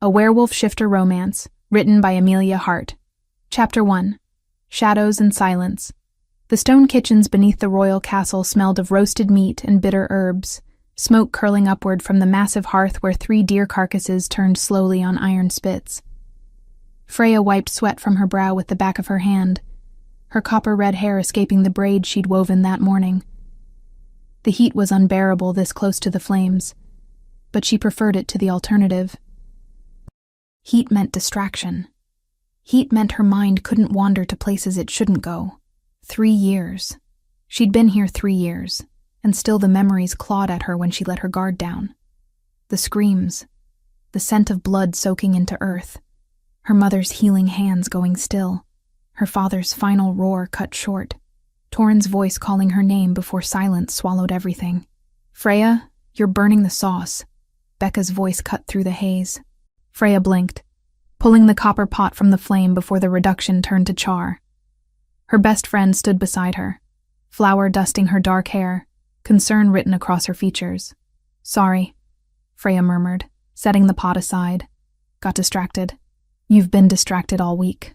A Werewolf Shifter Romance, written by Amelia Hart. Chapter 1. Shadows and Silence. The stone kitchens beneath the royal castle smelled of roasted meat and bitter herbs, smoke curling upward from the massive hearth where 3 deer carcasses turned slowly on iron spits. Freya wiped sweat from her brow with the back of her hand, her copper-red hair escaping the braid she'd woven that morning. The heat was unbearable this close to the flames, but she preferred it to the alternative. Heat meant distraction. Heat meant her mind couldn't wander to places it shouldn't go. 3 years. She'd been here 3 years, and still the memories clawed at her when she let her guard down. The screams, the scent of blood soaking into earth, her mother's healing hands going still, her father's final roar cut short, Torrin's voice calling her name before silence swallowed everything. "Freya, you're burning the sauce." Becca's voice cut through the haze. Freya blinked, pulling the copper pot from the flame before the reduction turned to char. Her best friend stood beside her, flour dusting her dark hair, concern written across her features. "Sorry," Freya murmured, setting the pot aside. "Got distracted." "You've been distracted all week,"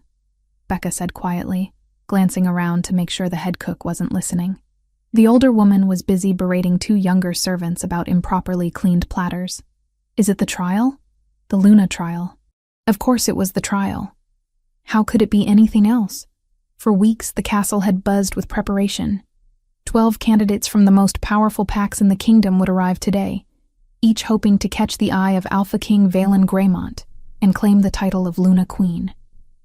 Becca said quietly, glancing around to make sure the head cook wasn't listening. The older woman was busy berating 2 younger servants about improperly cleaned platters. Is it the trial? The Luna trial. Of course it was the trial. How could it be anything else? For weeks the castle had buzzed with preparation. 12 candidates from the most powerful packs in the kingdom would arrive today, each hoping to catch the eye of Alpha King Valen Greymont and claim the title of Luna Queen.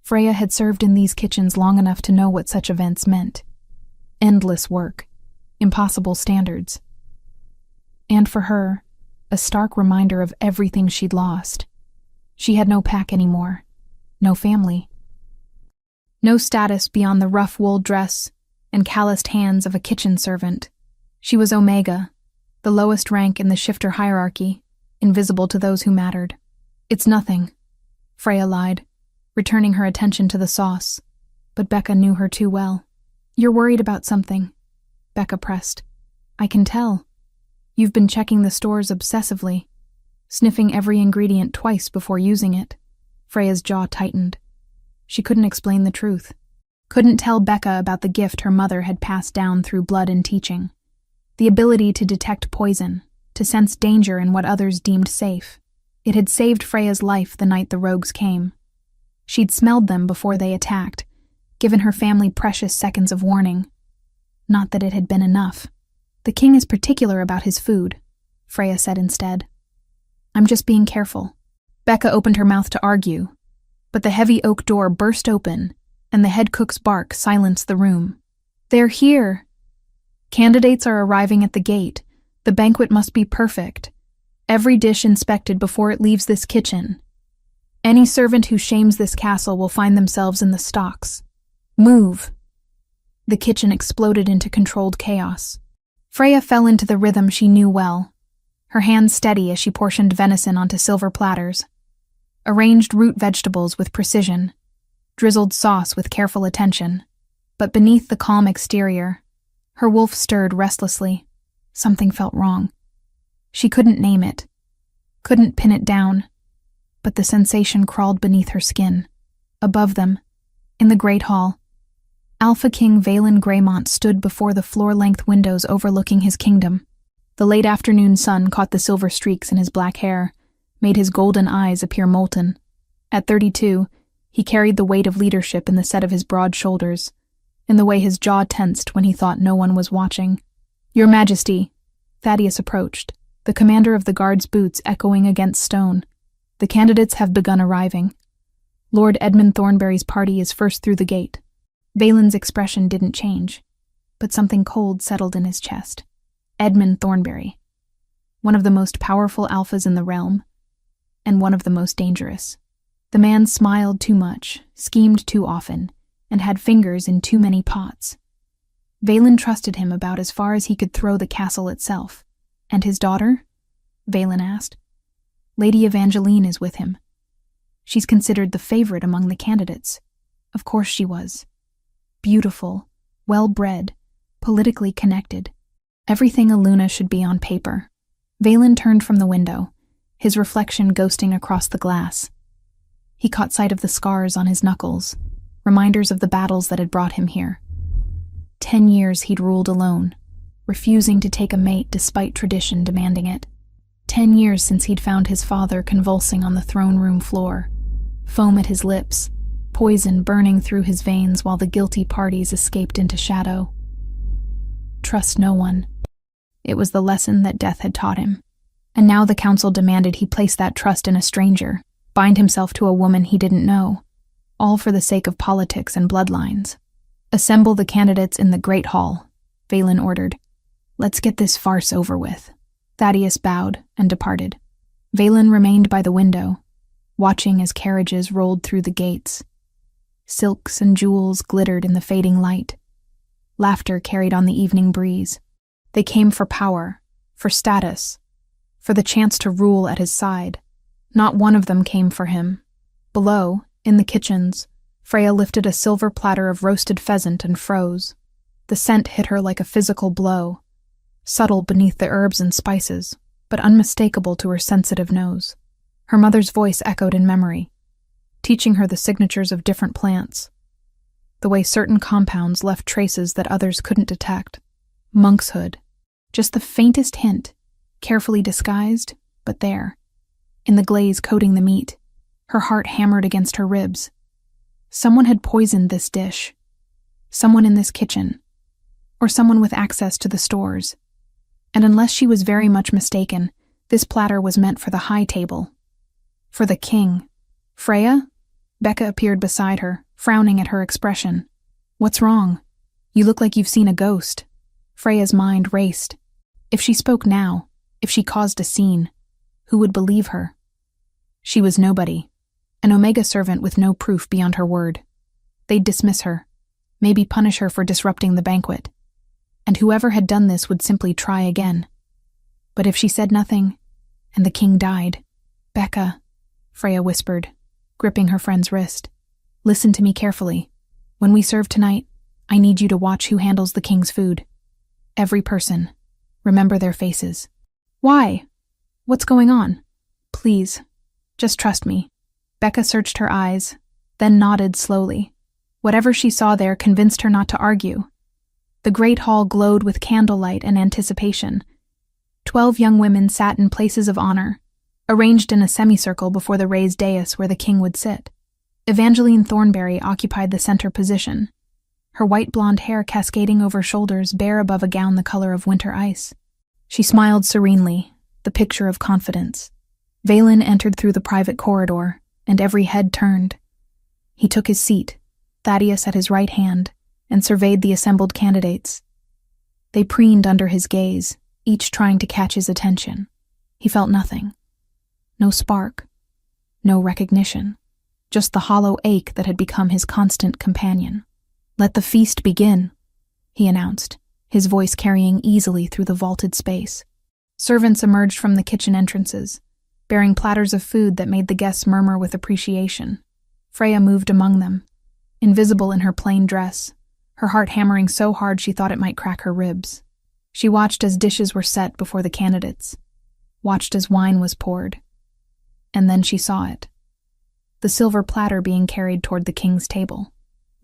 Freya had served in these kitchens long enough to know what such events meant. Endless work. Impossible standards. And for her, a stark reminder of everything she'd lost. She had no pack anymore, no family. No status beyond the rough wool dress and calloused hands of a kitchen servant. She was Omega, the lowest rank in the shifter hierarchy, invisible to those who mattered. "It's nothing," Freya lied, returning her attention to the sauce, but Becca knew her too well. "You're worried about something," Becca pressed. "I can tell. You've been checking the stores obsessively, sniffing every ingredient twice before using it." Freya's jaw tightened. She couldn't explain the truth. Couldn't tell Becca about the gift her mother had passed down through blood and teaching. The ability to detect poison, to sense danger in what others deemed safe. It had saved Freya's life the night the rogues came. She'd smelled them before they attacked, given her family precious seconds of warning. Not that it had been enough. "The king is particular about his food," Freya said instead. "I'm just being careful." Becca opened her mouth to argue, but the heavy oak door burst open, and the head cook's bark silenced the room. "They're here! Candidates are arriving at the gate. The banquet must be perfect. Every dish inspected before it leaves this kitchen. Any servant who shames this castle will find themselves in the stocks. Move!" The kitchen exploded into controlled chaos. Freya fell into the rhythm she knew well, her hands steady as she portioned venison onto silver platters, arranged root vegetables with precision, drizzled sauce with careful attention. But beneath the calm exterior, her wolf stirred restlessly. Something felt wrong. She couldn't name it, couldn't pin it down, but the sensation crawled beneath her skin. Above them, in the great hall, Alpha King Valen Greymont stood before the floor-length windows overlooking his kingdom. The late afternoon sun caught the silver streaks in his black hair, made his golden eyes appear molten. At 32, he carried the weight of leadership in the set of his broad shoulders, in the way his jaw tensed when he thought no one was watching. "Your Majesty," Thaddeus approached, the commander of the guard's boots echoing against stone. "The candidates have begun arriving. Lord Edmund Thornberry's party is first through the gate." Valen's expression didn't change, but something cold settled in his chest. Edmund Thornberry, one of the most powerful alphas in the realm, and one of the most dangerous. The man smiled too much, schemed too often, and had fingers in too many pots. Valen trusted him about as far as he could throw the castle itself. "And his daughter?" Valen asked. "Lady Evangeline is with him. She's considered the favorite among the candidates. Of course she was. Beautiful, well-bred, politically connected. Everything a Luna should be on paper." Valen turned from the window, his reflection ghosting across the glass. He caught sight of the scars on his knuckles, reminders of the battles that had brought him here. 10 years he'd ruled alone, refusing to take a mate despite tradition demanding it. 10 years since he'd found his father convulsing on the throne room floor, foam at his lips, poison burning through his veins while the guilty parties escaped into shadow. Trust no one. It was the lesson that death had taught him. And now the council demanded he place that trust in a stranger, bind himself to a woman he didn't know, all for the sake of politics and bloodlines. Assemble the candidates in the Great Hall, Valen ordered. Let's get this farce over with. Thaddeus bowed and departed. Valen remained by the window, watching as carriages rolled through the gates. Silks and jewels glittered in the fading light. Laughter carried on the evening breeze. They came for power, for status, for the chance to rule at his side. Not one of them came for him. Below, in the kitchens, Freya lifted a silver platter of roasted pheasant and froze. The scent hit her like a physical blow, subtle beneath the herbs and spices, but unmistakable to her sensitive nose. Her mother's voice echoed in memory, teaching her the signatures of different plants, the way certain compounds left traces that others couldn't detect. Monkshood, just the faintest hint, carefully disguised, but there. In the glaze coating the meat, her heart hammered against her ribs. Someone had poisoned this dish. Someone in this kitchen. Or someone with access to the stores. And unless she was very much mistaken, this platter was meant for the high table. For the king. Freya? Becca appeared beside her, frowning at her expression. What's wrong? You look like you've seen a ghost. Freya's mind raced. If she spoke now, if she caused a scene, who would believe her? She was nobody, an Omega servant with no proof beyond her word. They'd dismiss her, maybe punish her for disrupting the banquet. And whoever had done this would simply try again. But if she said nothing, and the king died, Becca, Freya whispered, gripping her friend's wrist, listen to me carefully. When we serve tonight, I need you to watch who handles the king's food. Every person. Remember their faces. Why? What's going on? Please, just trust me. Becca searched her eyes, then nodded slowly. Whatever she saw there convinced her not to argue. The great hall glowed with candlelight and anticipation. 12 young women sat in places of honor, arranged in a semicircle before the raised dais where the king would sit. Evangeline Thornberry occupied the center position, her white blonde hair cascading over shoulders bare above a gown the color of winter ice. She smiled serenely, the picture of confidence. Valen entered through the private corridor, and every head turned. He took his seat, Thaddeus at his right hand, and surveyed the assembled candidates. They preened under his gaze, each trying to catch his attention. He felt nothing. No spark. No recognition. Just the hollow ache that had become his constant companion. Let the feast begin, he announced, his voice carrying easily through the vaulted space. Servants emerged from the kitchen entrances, bearing platters of food that made the guests murmur with appreciation. Freya moved among them, invisible in her plain dress, her heart hammering so hard she thought it might crack her ribs. She watched as dishes were set before the candidates, watched as wine was poured. And then she saw it. The silver platter being carried toward the king's table.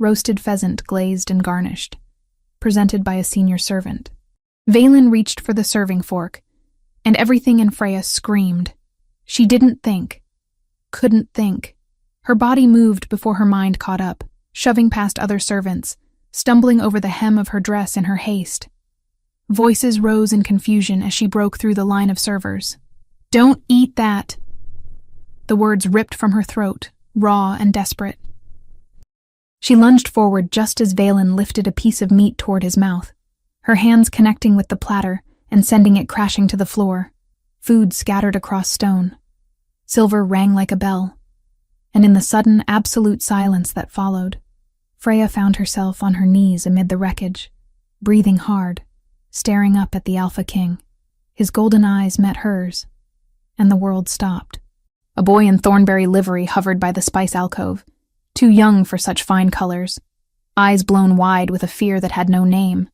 Roasted pheasant glazed and garnished, presented by a senior servant. Valen reached for the serving fork, and everything in Freya screamed. She didn't think. Couldn't think. Her body moved before her mind caught up, shoving past other servants, stumbling over the hem of her dress in her haste. Voices rose in confusion as she broke through the line of servers. "Don't eat that!" The words ripped from her throat, raw and desperate. She lunged forward just as Valen lifted a piece of meat toward his mouth, her hands connecting with the platter and sending it crashing to the floor. Food scattered across stone. Silver rang like a bell. And in the sudden, absolute silence that followed, Freya found herself on her knees amid the wreckage, breathing hard, staring up at the Alpha King. His golden eyes met hers, and the world stopped. A boy in Thornberry livery hovered by the spice alcove, too young for such fine colors, eyes blown wide with a fear that had no name.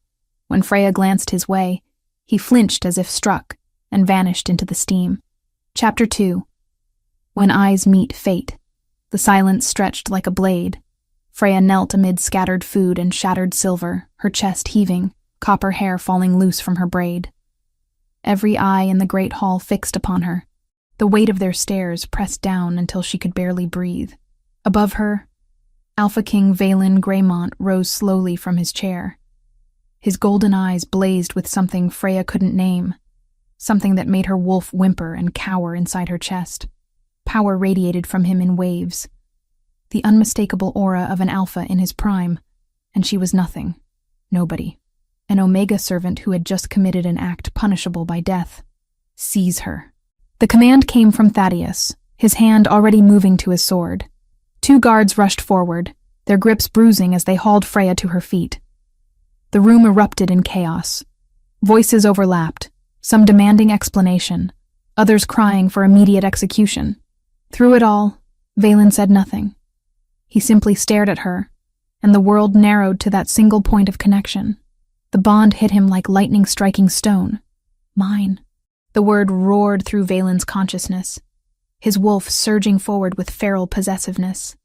When Freya glanced his way, he flinched as if struck and vanished into the steam. Chapter 2. When eyes meet fate. The silence stretched like a blade. Freya knelt amid scattered food and shattered silver, her chest heaving, copper hair falling loose from her braid. Every eye in the great hall fixed upon her. The weight of their stares pressed down until she could barely breathe. Above her, Alpha King Valen Greymont rose slowly from his chair. His golden eyes blazed with something Freya couldn't name, something that made her wolf whimper and cower inside her chest. Power radiated from him in waves, the unmistakable aura of an alpha in his prime, and she was nothing, nobody, an Omega servant who had just committed an act punishable by death. Seize her. The command came from Thaddeus, his hand already moving to his sword. 2 guards rushed forward, their grips bruising as they hauled Freya to her feet. The room erupted in chaos. Voices overlapped, some demanding explanation, others crying for immediate execution. Through it all, Valen said nothing. He simply stared at her, and the world narrowed to that single point of connection. The bond hit him like lightning striking stone. Mine. The word roared through Valen's consciousness, his wolf surging forward with feral possessiveness.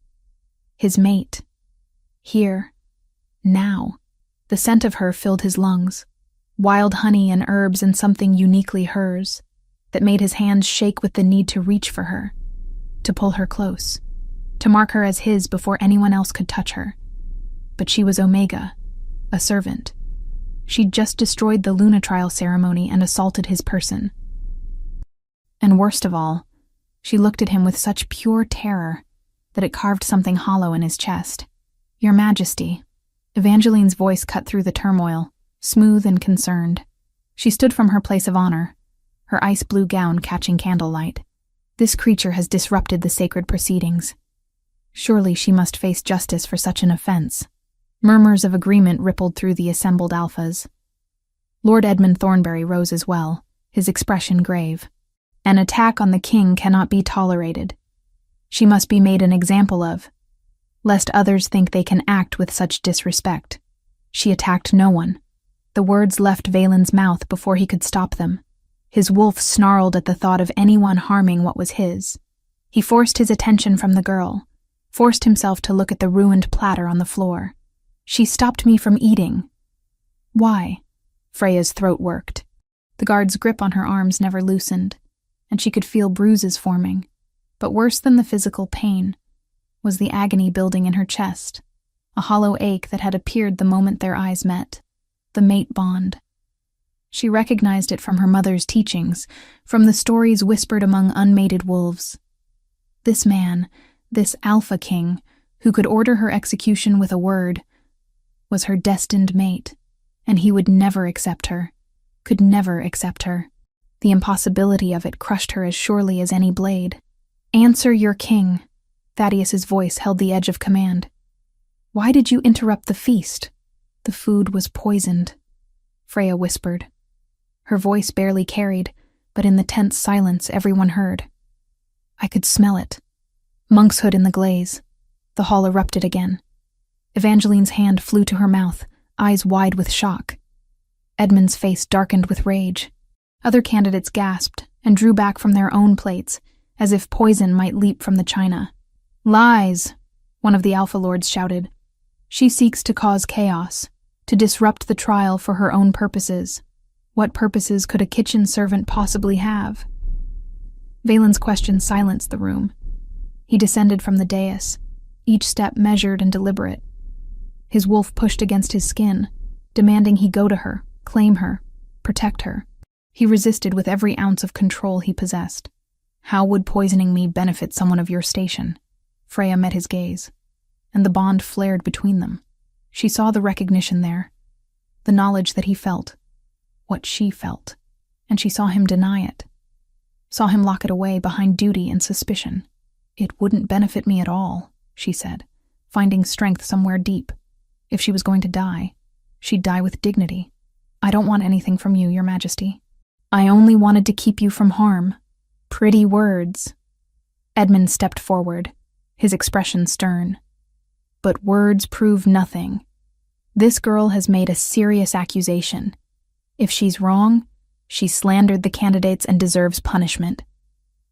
His mate. Here. Now. The scent of her filled his lungs. Wild honey and herbs and something uniquely hers, that made his hands shake with the need to reach for her, to pull her close, to mark her as his before anyone else could touch her. But she was Omega, a servant. She'd just destroyed the Luna trial ceremony and assaulted his person. And worst of all, she looked at him with such pure terror that it carved something hollow in his chest. Your Majesty. Evangeline's voice cut through the turmoil, smooth and concerned. She stood from her place of honor, her ice blue gown catching candlelight. This creature has disrupted the sacred proceedings. Surely she must face justice for such an offense. Murmurs of agreement rippled through the assembled alphas. Lord Edmund Thornberry rose as well, his expression grave. An attack on the king cannot be tolerated. She must be made an example of, lest others think they can act with such disrespect. She attacked no one. The words left Valen's mouth before he could stop them. His wolf snarled at the thought of anyone harming what was his. He forced his attention from the girl, forced himself to look at the ruined platter on the floor. She stopped me from eating. Why? Freya's throat worked. The guard's grip on her arms never loosened, and she could feel bruises forming. But worse than the physical pain was the agony building in her chest, a hollow ache that had appeared the moment their eyes met, the mate bond. She recognized it from her mother's teachings, from the stories whispered among unmated wolves. This man, this Alpha King, who could order her execution with a word, was her destined mate, and he would never accept her, could never accept her. The impossibility of it crushed her as surely as any blade. Answer your king. Thaddeus's voice held the edge of command. Why did you interrupt the feast? The food was poisoned, Freya whispered. Her voice barely carried, but in the tense silence everyone heard. I could smell it. Monkshood in the glaze. The hall erupted again. Evangeline's hand flew to her mouth, eyes wide with shock. Edmund's face darkened with rage. Other candidates gasped and drew back from their own plates, as if poison might leap from the china. Lies, one of the Alpha Lords shouted. She seeks to cause chaos, to disrupt the trial for her own purposes. What purposes could a kitchen servant possibly have? Valen's question silenced the room. He descended from the dais, each step measured and deliberate. His wolf pushed against his skin, demanding he go to her, claim her, protect her. He resisted with every ounce of control he possessed. How would poisoning me benefit someone of your station? Freya met his gaze, and the bond flared between them. She saw the recognition there, the knowledge that he felt, what she felt, and she saw him deny it, saw him lock it away behind duty and suspicion. It wouldn't benefit me at all, she said, finding strength somewhere deep. If she was going to die, she'd die with dignity. I don't want anything from you, Your Majesty. I only wanted to keep you from harm. Pretty words. Edmund stepped forward, his expression stern. But words prove nothing. This girl has made a serious accusation. If she's wrong, she slandered the candidates and deserves punishment.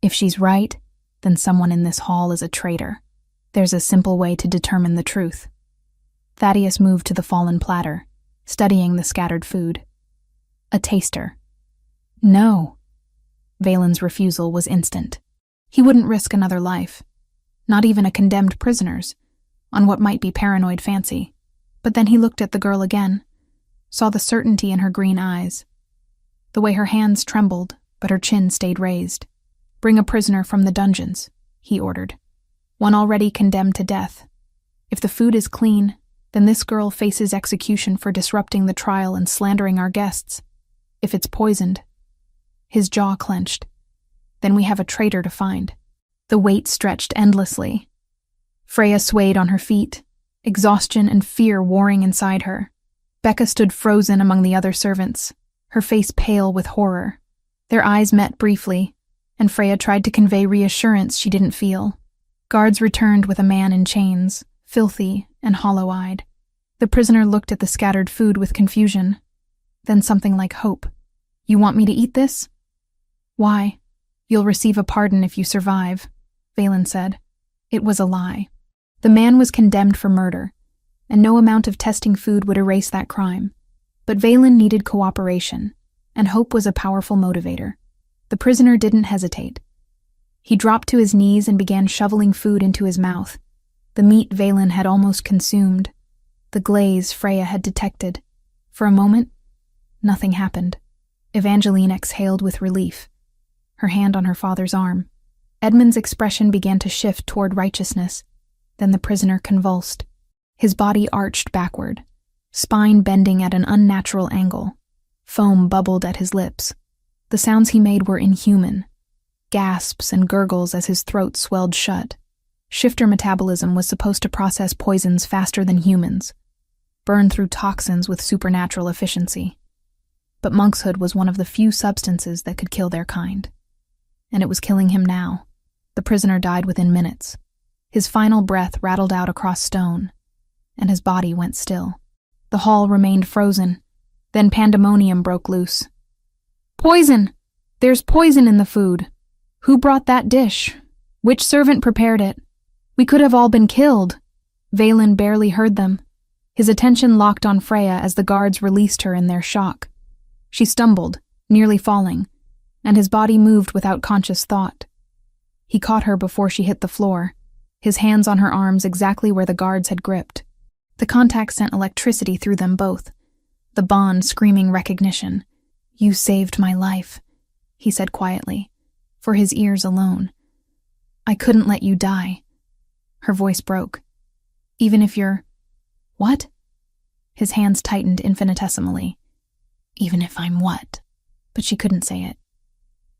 If she's right, then someone in this hall is a traitor. There's a simple way to determine the truth. Thaddeus moved to the fallen platter, studying the scattered food. A taster. No. Valen's refusal was instant. He wouldn't risk another life, not even a condemned prisoner's, on what might be paranoid fancy. But then he looked at the girl again, saw the certainty in her green eyes, the way her hands trembled, but her chin stayed raised. "Bring a prisoner from the dungeons," he ordered. "One already condemned to death. If the food is clean, then this girl faces execution for disrupting the trial and slandering our guests. If it's poisoned..." His jaw clenched. "Then we have a traitor to find." The weight stretched endlessly. Freya swayed on her feet, exhaustion and fear warring inside her. Becca stood frozen among the other servants, her face pale with horror. Their eyes met briefly, and Freya tried to convey reassurance she didn't feel. Guards returned with a man in chains, filthy and hollow-eyed. The prisoner looked at the scattered food with confusion, then something like hope. "You want me to eat this?" "Why? You'll receive a pardon if you survive," Valen said. It was a lie. The man was condemned for murder, and no amount of testing food would erase that crime. But Valen needed cooperation, and hope was a powerful motivator. The prisoner didn't hesitate. He dropped to his knees and began shoveling food into his mouth. The meat Valen had almost consumed, the glaze Freya had detected. For a moment, nothing happened. Evangeline exhaled with relief, her hand on her father's arm. Edmund's expression began to shift toward righteousness. Then the prisoner convulsed. His body arched backward, spine bending at an unnatural angle. Foam bubbled at his lips. The sounds he made were inhuman. Gasps and gurgles as his throat swelled shut. Shifter metabolism was supposed to process poisons faster than humans, burn through toxins with supernatural efficiency. But monkshood was one of the few substances that could kill their kind. And it was killing him now. The prisoner died within minutes. His final breath rattled out across stone, and his body went still. The hall remained frozen. Then pandemonium broke loose. "Poison! There's poison in the food! Who brought that dish? Which servant prepared it? We could have all been killed!" Valen barely heard them. His attention locked on Freya as the guards released her in their shock. She stumbled, nearly falling, and his body moved without conscious thought. He caught her before she hit the floor, his hands on her arms exactly where the guards had gripped. The contact sent electricity through them both, the bond screaming recognition. "You saved my life," he said quietly, for his ears alone. "I couldn't let you die." Her voice broke. "Even if you're..." "What?" His hands tightened infinitesimally. "Even if I'm what?" But she couldn't say it.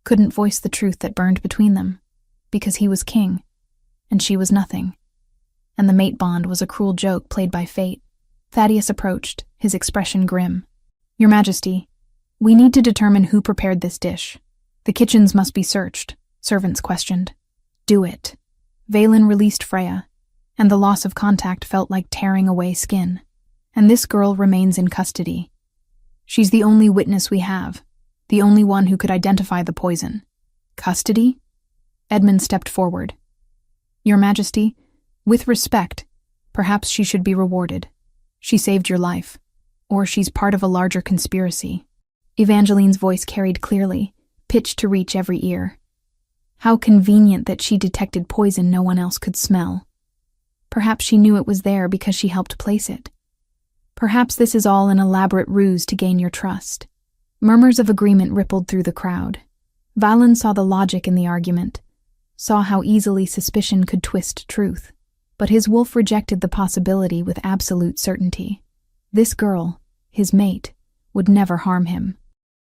Couldn't voice the truth that burned between them, because he was king, and she was nothing. And the mate bond was a cruel joke played by fate. Thaddeus approached, his expression grim. "Your Majesty, we need to determine who prepared this dish. The kitchens must be searched," servants questioned. "Do it." Valen released Freya, and the loss of contact felt like tearing away skin. "And this girl remains in custody. She's the only witness we have, the only one who could identify the poison." "Custody?" Edmund stepped forward. "Your Majesty, with respect, perhaps she should be rewarded. She saved your life, or she's part of a larger conspiracy." Evangeline's voice carried clearly, pitched to reach every ear. How convenient that she detected poison no one else could smell. Perhaps she knew it was there because she helped place it. Perhaps this is all an elaborate ruse to gain your trust. Murmurs of agreement rippled through the crowd. Valen saw the logic in the argument, saw how easily suspicion could twist truth. But his wolf rejected the possibility with absolute certainty. This girl, his mate, would never harm him,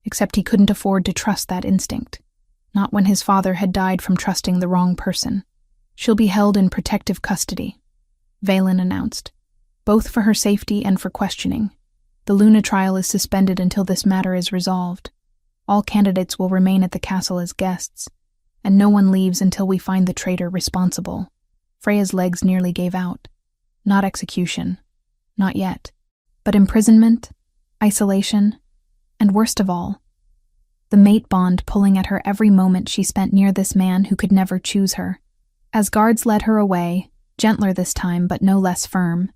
except he couldn't afford to trust that instinct. Not when his father had died from trusting the wrong person. "She'll be held in protective custody," Valen announced, "both for her safety and for questioning. The Luna trial is suspended until this matter is resolved. All candidates will remain at the castle as guests, and no one leaves until we find the traitor responsible." Freya's legs nearly gave out. Not execution. Not yet. But imprisonment, isolation, and worst of all, the mate bond pulling at her every moment she spent near this man who could never choose her. As guards led her away, gentler this time but no less firm,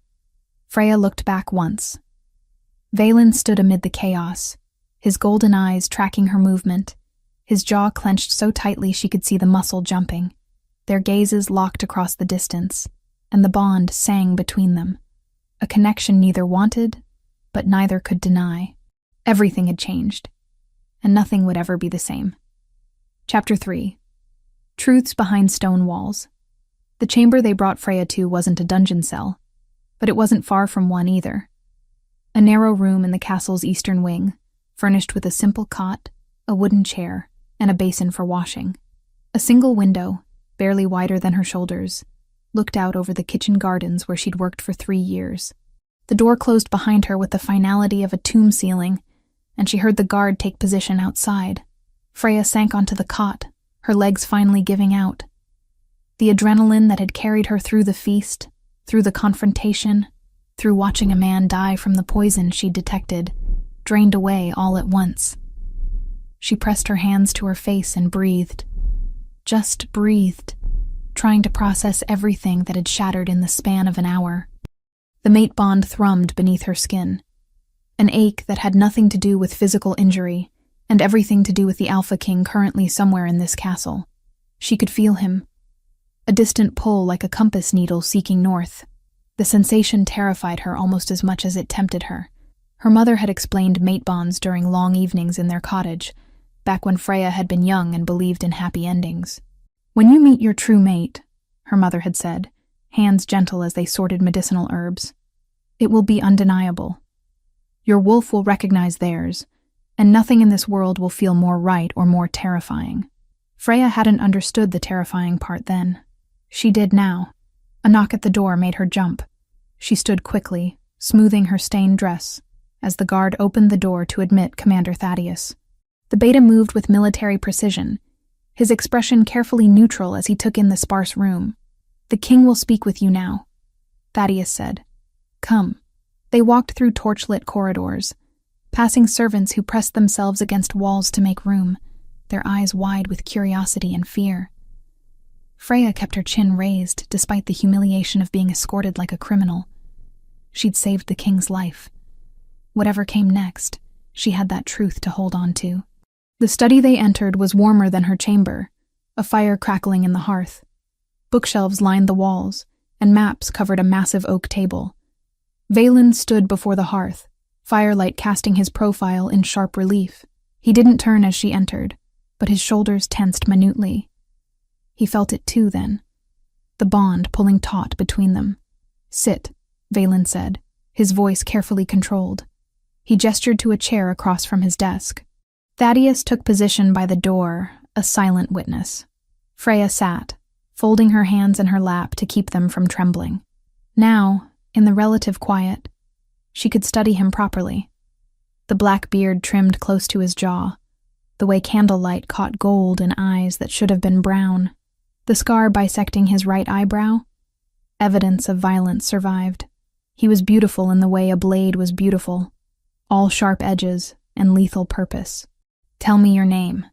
Freya looked back once. Valen stood amid the chaos, his golden eyes tracking her movement, his jaw clenched so tightly she could see the muscle jumping. Their gazes locked across the distance, and the bond sang between them. A connection neither wanted, but neither could deny. Everything had changed, and nothing would ever be the same. Chapter 3. Truths Behind Stone Walls. The chamber they brought Freya to wasn't a dungeon cell, but it wasn't far from one either. A narrow room in the castle's eastern wing, furnished with a simple cot, a wooden chair, and a basin for washing. A single window, barely wider than her shoulders, looked out over the kitchen gardens where she'd worked for 3 years. The door closed behind her with the finality of a tomb ceiling, and she heard the guard take position outside. Freya sank onto the cot, her legs finally giving out. The adrenaline that had carried her through the feast, through the confrontation, through watching a man die from the poison she'd detected, drained away all at once. She pressed her hands to her face and breathed. Just breathed, trying to process everything that had shattered in the span of an hour. The mate bond thrummed beneath her skin, an ache that had nothing to do with physical injury and everything to do with the Alpha King currently somewhere in this castle. She could feel him, a distant pull like a compass needle seeking north. The sensation terrified her almost as much as it tempted her. Her mother had explained mate bonds during long evenings in their cottage, back when Freya had been young and believed in happy endings. "When you meet your true mate," her mother had said, hands gentle as they sorted medicinal herbs, "it will be undeniable. Your wolf will recognize theirs, and nothing in this world will feel more right or more terrifying." Freya hadn't understood the terrifying part then. She did now. A knock at the door made her jump. She stood quickly, smoothing her stained dress, as the guard opened the door to admit Commander Thaddeus. The beta moved with military precision, his expression carefully neutral as he took in the sparse room. "The king will speak with you now," Thaddeus said. "Come." They walked through torchlit corridors, passing servants who pressed themselves against walls to make room, their eyes wide with curiosity and fear. Freya kept her chin raised despite the humiliation of being escorted like a criminal. She'd saved the king's life. Whatever came next, she had that truth to hold on to. The study they entered was warmer than her chamber, a fire crackling in the hearth. Bookshelves lined the walls, and maps covered a massive oak table. Valen stood before the hearth, firelight casting his profile in sharp relief. He didn't turn as she entered, but his shoulders tensed minutely. He felt it too then, the bond pulling taut between them. "Sit," Valen said, his voice carefully controlled. He gestured to a chair across from his desk. Thaddeus took position by the door, a silent witness. Freya sat, folding her hands in her lap to keep them from trembling. Now, in the relative quiet, she could study him properly. The black beard trimmed close to his jaw, the way candlelight caught gold in eyes that should have been brown. The scar bisecting his right eyebrow, evidence of violence survived. He was beautiful in the way a blade was beautiful, all sharp edges and lethal purpose. "Tell me your name,"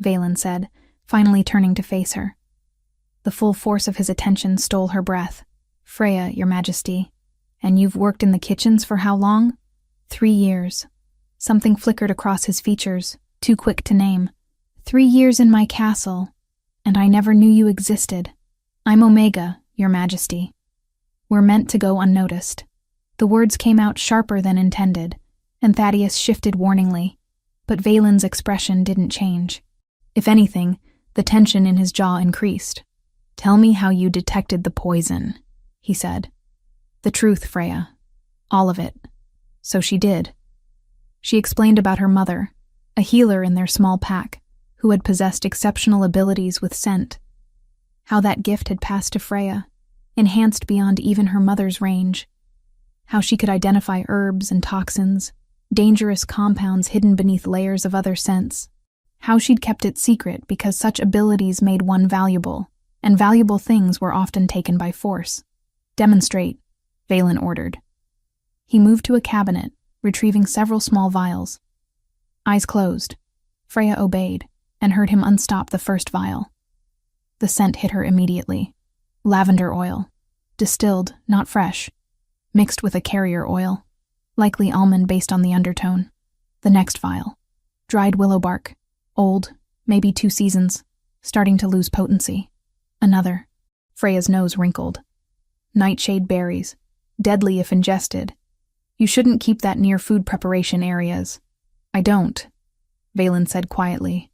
Valen said, finally turning to face her. The full force of his attention stole her breath. "Freya, your majesty. And you've worked in the kitchens for how long?" 3 years. Something flickered across his features, too quick to name. 3 years in my castle, and I never knew you existed. I'm Omega, your majesty. We're meant to go unnoticed." The words came out sharper than intended, and Thaddeus shifted warningly, but Valen's expression didn't change. If anything, the tension in his jaw increased. "Tell me how you detected the poison," he said. "The truth, Freya. All of it." So she did. She explained about her mother, a healer in their small pack, who had possessed exceptional abilities with scent. How that gift had passed to Freya, enhanced beyond even her mother's range. How she could identify herbs and toxins, dangerous compounds hidden beneath layers of other scents. How she'd kept it secret because such abilities made one valuable, and valuable things were often taken by force. "Demonstrate," Valen ordered. He moved to a cabinet, retrieving several small vials. "Eyes closed," Freya obeyed and heard him unstop the first vial. The scent hit her immediately. Lavender oil. Distilled, not fresh. Mixed with a carrier oil. Likely almond based on the undertone. The next vial. Dried willow bark. Old, maybe 2 seasons. Starting to lose potency. Another. Freya's nose wrinkled. Nightshade berries. Deadly if ingested. You shouldn't keep that near food preparation areas. I don't, Valen said quietly.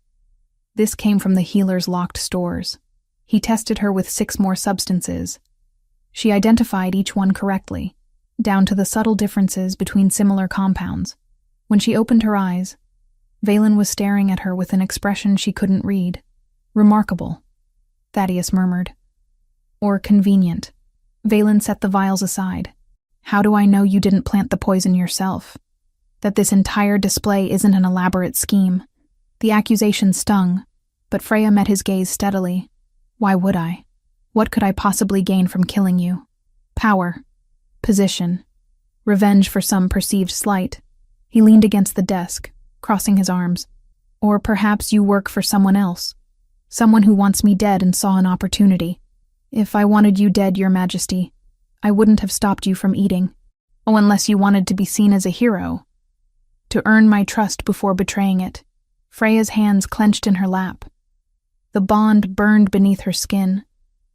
This came from the healer's locked stores. He tested her with 6 more substances. She identified each one correctly, down to the subtle differences between similar compounds. When she opened her eyes, Valen was staring at her with an expression she couldn't read. Remarkable, Thaddeus murmured. Or convenient. Valen set the vials aside. How do I know you didn't plant the poison yourself? That this entire display isn't an elaborate scheme? The accusation stung, but Freya met his gaze steadily. Why would I? What could I possibly gain from killing you? Power. Position. Revenge for some perceived slight. He leaned against the desk, crossing his arms. Or perhaps you work for someone else. Someone who wants me dead and saw an opportunity. If I wanted you dead, Your Majesty, I wouldn't have stopped you from eating. Oh, unless you wanted to be seen as a hero. To earn my trust before betraying it. Freya's hands clenched in her lap. The bond burned beneath her skin,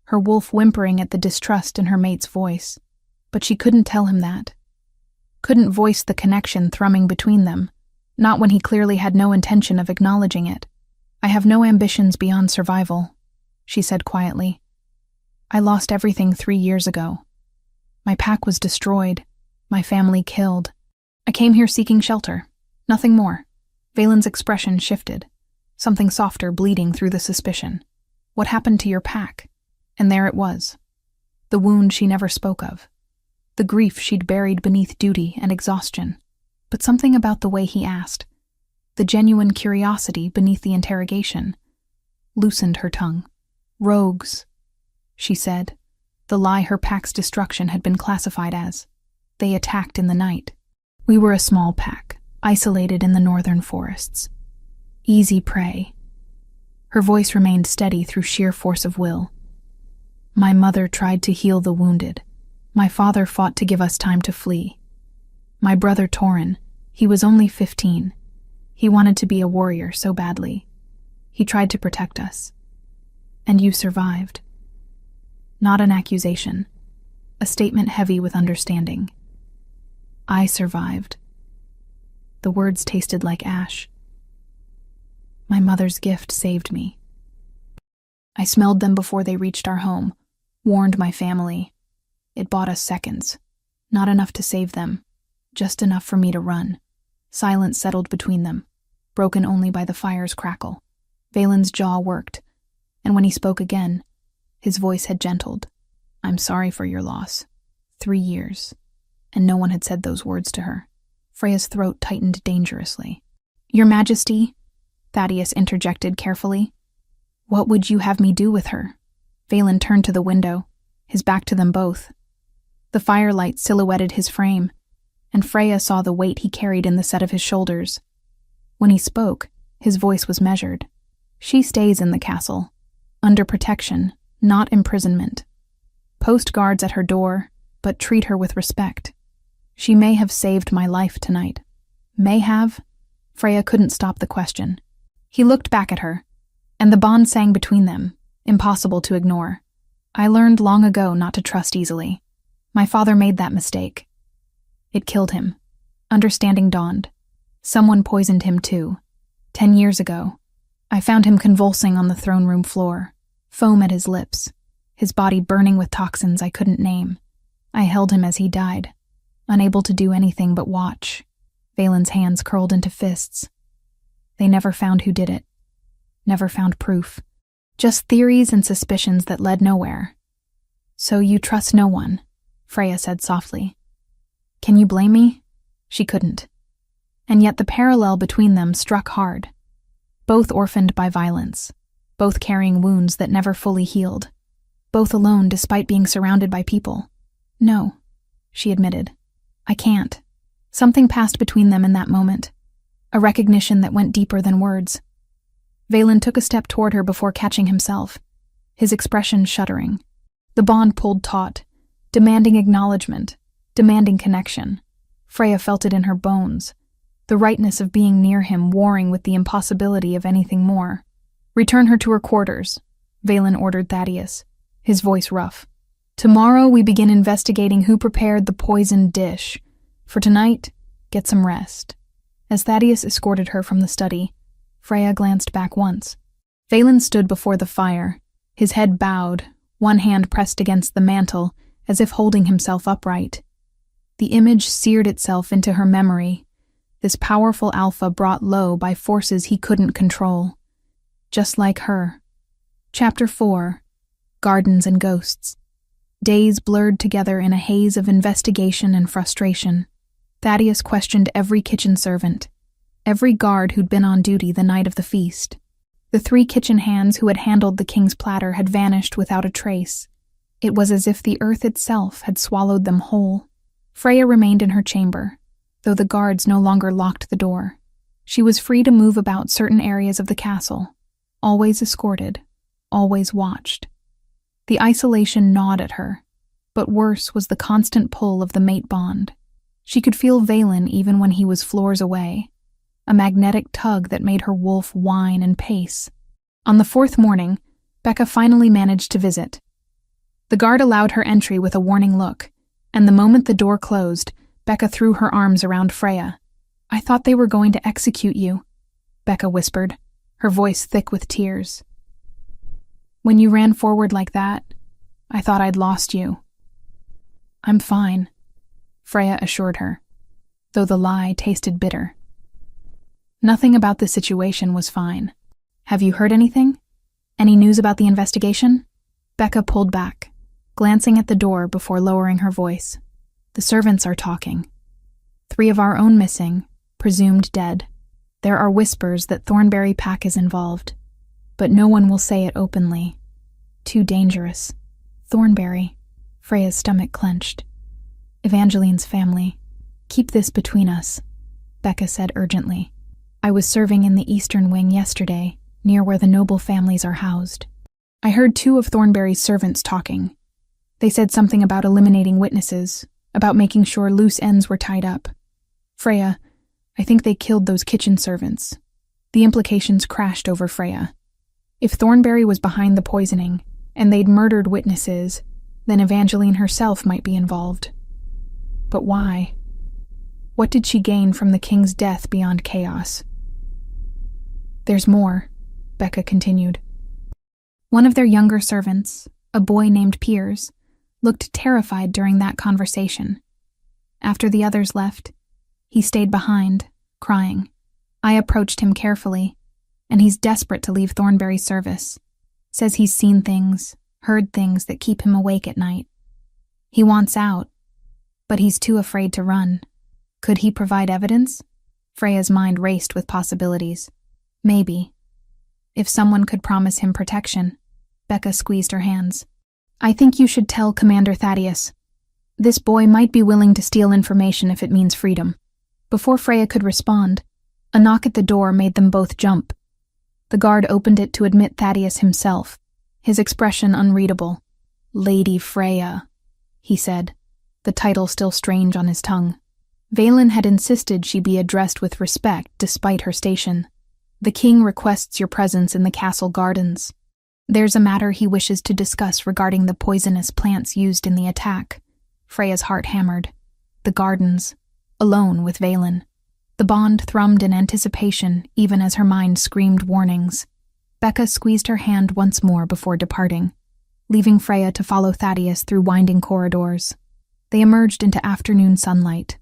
her wolf whimpering at the distrust in her mate's voice. But she couldn't tell him that. Couldn't voice the connection thrumming between them, not when he clearly had no intention of acknowledging it. I have no ambitions beyond survival, she said quietly. I lost everything 3 years ago. My pack was destroyed, my family killed. I came here seeking shelter, nothing more. Valen's expression shifted, something softer bleeding through the suspicion. What happened to your pack? And there it was. The wound she never spoke of. The grief she'd buried beneath duty and exhaustion. But something about the way he asked, the genuine curiosity beneath the interrogation, loosened her tongue. Rogues, she said, the lie her pack's destruction had been classified as. They attacked in the night. We were a small pack, isolated in the northern forests. Easy prey. Her voice remained steady through sheer force of will. My mother tried to heal the wounded. My father fought to give us time to flee. My brother Torin, he was only 15. He wanted to be a warrior so badly. He tried to protect us. And you survived. Not an accusation. A statement heavy with understanding. I survived. The words tasted like ash. My mother's gift saved me. I smelled them before they reached our home, warned my family. It bought us seconds. Not enough to save them, just enough for me to run. Silence settled between them, broken only by the fire's crackle. Valen's jaw worked, and when he spoke again, his voice had gentled. I'm sorry for your loss. 3 years. And no one had said those words to her. Freya's throat tightened dangerously. Your Majesty, Thaddeus interjected carefully. What would you have me do with her? Valen turned to the window, his back to them both. The firelight silhouetted his frame, and Freya saw the weight he carried in the set of his shoulders. When he spoke, his voice was measured. She stays in the castle, under protection, not imprisonment. Post guards at her door, but treat her with respect. She may have saved my life tonight. May have? Freya couldn't stop the question. He looked back at her, and the bond sang between them, impossible to ignore. I learned long ago not to trust easily. My father made that mistake. It killed him. Understanding dawned. Someone poisoned him too. 10 years ago. I found him convulsing on the throne room floor, foam at his lips, his body burning with toxins I couldn't name. I held him as he died, unable to do anything but watch. Valen's hands curled into fists. They never found who did it. Never found proof. Just theories and suspicions that led nowhere. So you trust no one, Freya said softly. Can you blame me? She couldn't. And yet the parallel between them struck hard. Both orphaned by violence. Both carrying wounds that never fully healed. Both alone despite being surrounded by people. No, she admitted. I can't. Something passed between them in that moment. A recognition that went deeper than words. Valen took a step toward her before catching himself, his expression shuddering. The bond pulled taut, demanding acknowledgement, demanding connection. Freya felt it in her bones, the rightness of being near him warring with the impossibility of anything more. "Return her to her quarters," Valen ordered Thaddeus, his voice rough. "Tomorrow we begin investigating who prepared the poisoned dish. For tonight, get some rest." As Thaddeus escorted her from the study, Freya glanced back once. Valen stood before the fire, his head bowed, one hand pressed against the mantel, as if holding himself upright. The image seared itself into her memory, this powerful alpha brought low by forces he couldn't control. Just like her. Chapter 4. Gardens and Ghosts. Days blurred together in a haze of investigation and frustration. Thaddeus questioned every kitchen servant, every guard who'd been on duty the night of the feast. The 3 kitchen hands who had handled the king's platter had vanished without a trace. It was as if the earth itself had swallowed them whole. Freya remained in her chamber, though the guards no longer locked the door. She was free to move about certain areas of the castle, always escorted, always watched. The isolation gnawed at her, but worse was the constant pull of the mate bond. She could feel Valen even when he was floors away, a magnetic tug that made her wolf whine and pace. On the 4th morning, Becca finally managed to visit. The guard allowed her entry with a warning look, and the moment the door closed, Becca threw her arms around Freya. "I thought they were going to execute you," Becca whispered, her voice thick with tears. "When you ran forward like that, I thought I'd lost you." "I'm fine," Freya assured her, though the lie tasted bitter. Nothing about the situation was fine. "Have you heard anything? Any news about the investigation?" Becca pulled back, glancing at the door before lowering her voice. "The servants are talking. 3 of our own missing, presumed dead. There are whispers that Thornberry Pack is involved, but no one will say it openly. Too dangerous. Thornberry." Freya's stomach clenched. "Evangeline's family. Keep this between us," Becca said urgently. "I was serving in the eastern wing yesterday, near where the noble families are housed. I heard 2 of Thornberry's servants talking. They said something about eliminating witnesses, about making sure loose ends were tied up. Freya, I think they killed those kitchen servants." The implications crashed over Freya. If Thornberry was behind the poisoning, and they'd murdered witnesses, then Evangeline herself might be involved. But why? What did she gain from the king's death beyond chaos? "There's more," Becca continued. "One of their younger servants, a boy named Piers, looked terrified during that conversation. After the others left, he stayed behind, crying. I approached him carefully, and he's desperate to leave Thornberry's service. Says he's seen things, heard things that keep him awake at night. He wants out, but he's too afraid to run. Could he provide evidence?" Freya's mind raced with possibilities. Maybe. If someone could promise him protection. Becca squeezed her hands. "I think you should tell Commander Thaddeus. This boy might be willing to steal information if it means freedom." Before Freya could respond, a knock at the door made them both jump. The guard opened it to admit Thaddeus himself, his expression unreadable. "Lady Freya," he said, the title still strange on his tongue. Valen had insisted she be addressed with respect despite her station. "The king requests your presence in the castle gardens. There's a matter he wishes to discuss regarding the poisonous plants used in the attack." Freya's heart hammered. The gardens. Alone with Valen. The bond thrummed in anticipation even as her mind screamed warnings. Becca squeezed her hand once more before departing, leaving Freya to follow Thaddeus through winding corridors. They emerged into afternoon sunlight,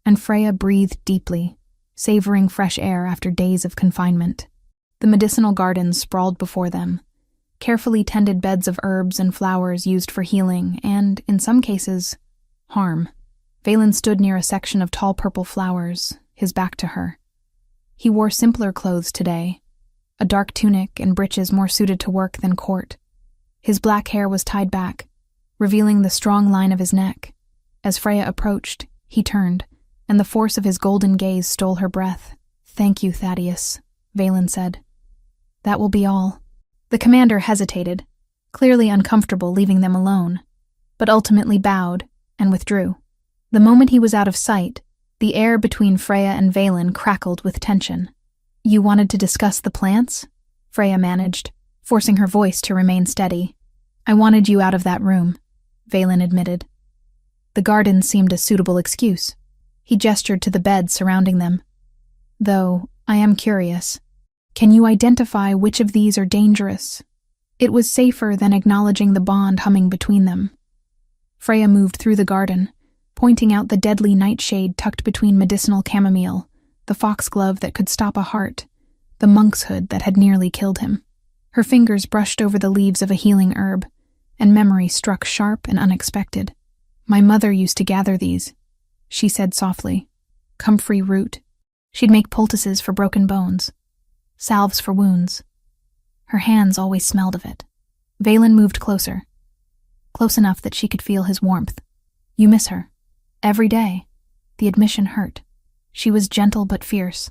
and Freya breathed deeply, savoring fresh air after days of confinement. The medicinal gardens sprawled before them, carefully tended beds of herbs and flowers used for healing and, in some cases, harm. Valen stood near a section of tall purple flowers, his back to her. He wore simpler clothes today, a dark tunic and breeches more suited to work than court. His black hair was tied back, revealing the strong line of his neck. As Freya approached, he turned, and the force of his golden gaze stole her breath. "Thank you, Thaddeus," Valen said. That will be all." The commander hesitated, clearly uncomfortable leaving them alone, but ultimately bowed and withdrew. The moment he was out of sight, the air between Freya and Valen crackled with tension. "You wanted to discuss the plants?" Freya managed, forcing her voice to remain steady. "I wanted you out of that room," Valen admitted. The garden seemed a suitable excuse. He gestured to the beds surrounding them. "Though, I am curious. Can you identify which of these are dangerous?" It was safer than acknowledging the bond humming between them. Freya moved through the garden, pointing out the deadly nightshade tucked between medicinal chamomile, the foxglove that could stop a heart, the monk's hood that had nearly killed him. Her fingers brushed over the leaves of a healing herb, and memory struck sharp and unexpected. "My mother used to gather these," she said softly. "Comfrey root. She'd make poultices for broken bones, salves for wounds. Her hands always smelled of it." Valen moved closer, close enough that she could feel his warmth. "You miss her. Every day." The admission hurt. She was gentle but fierce.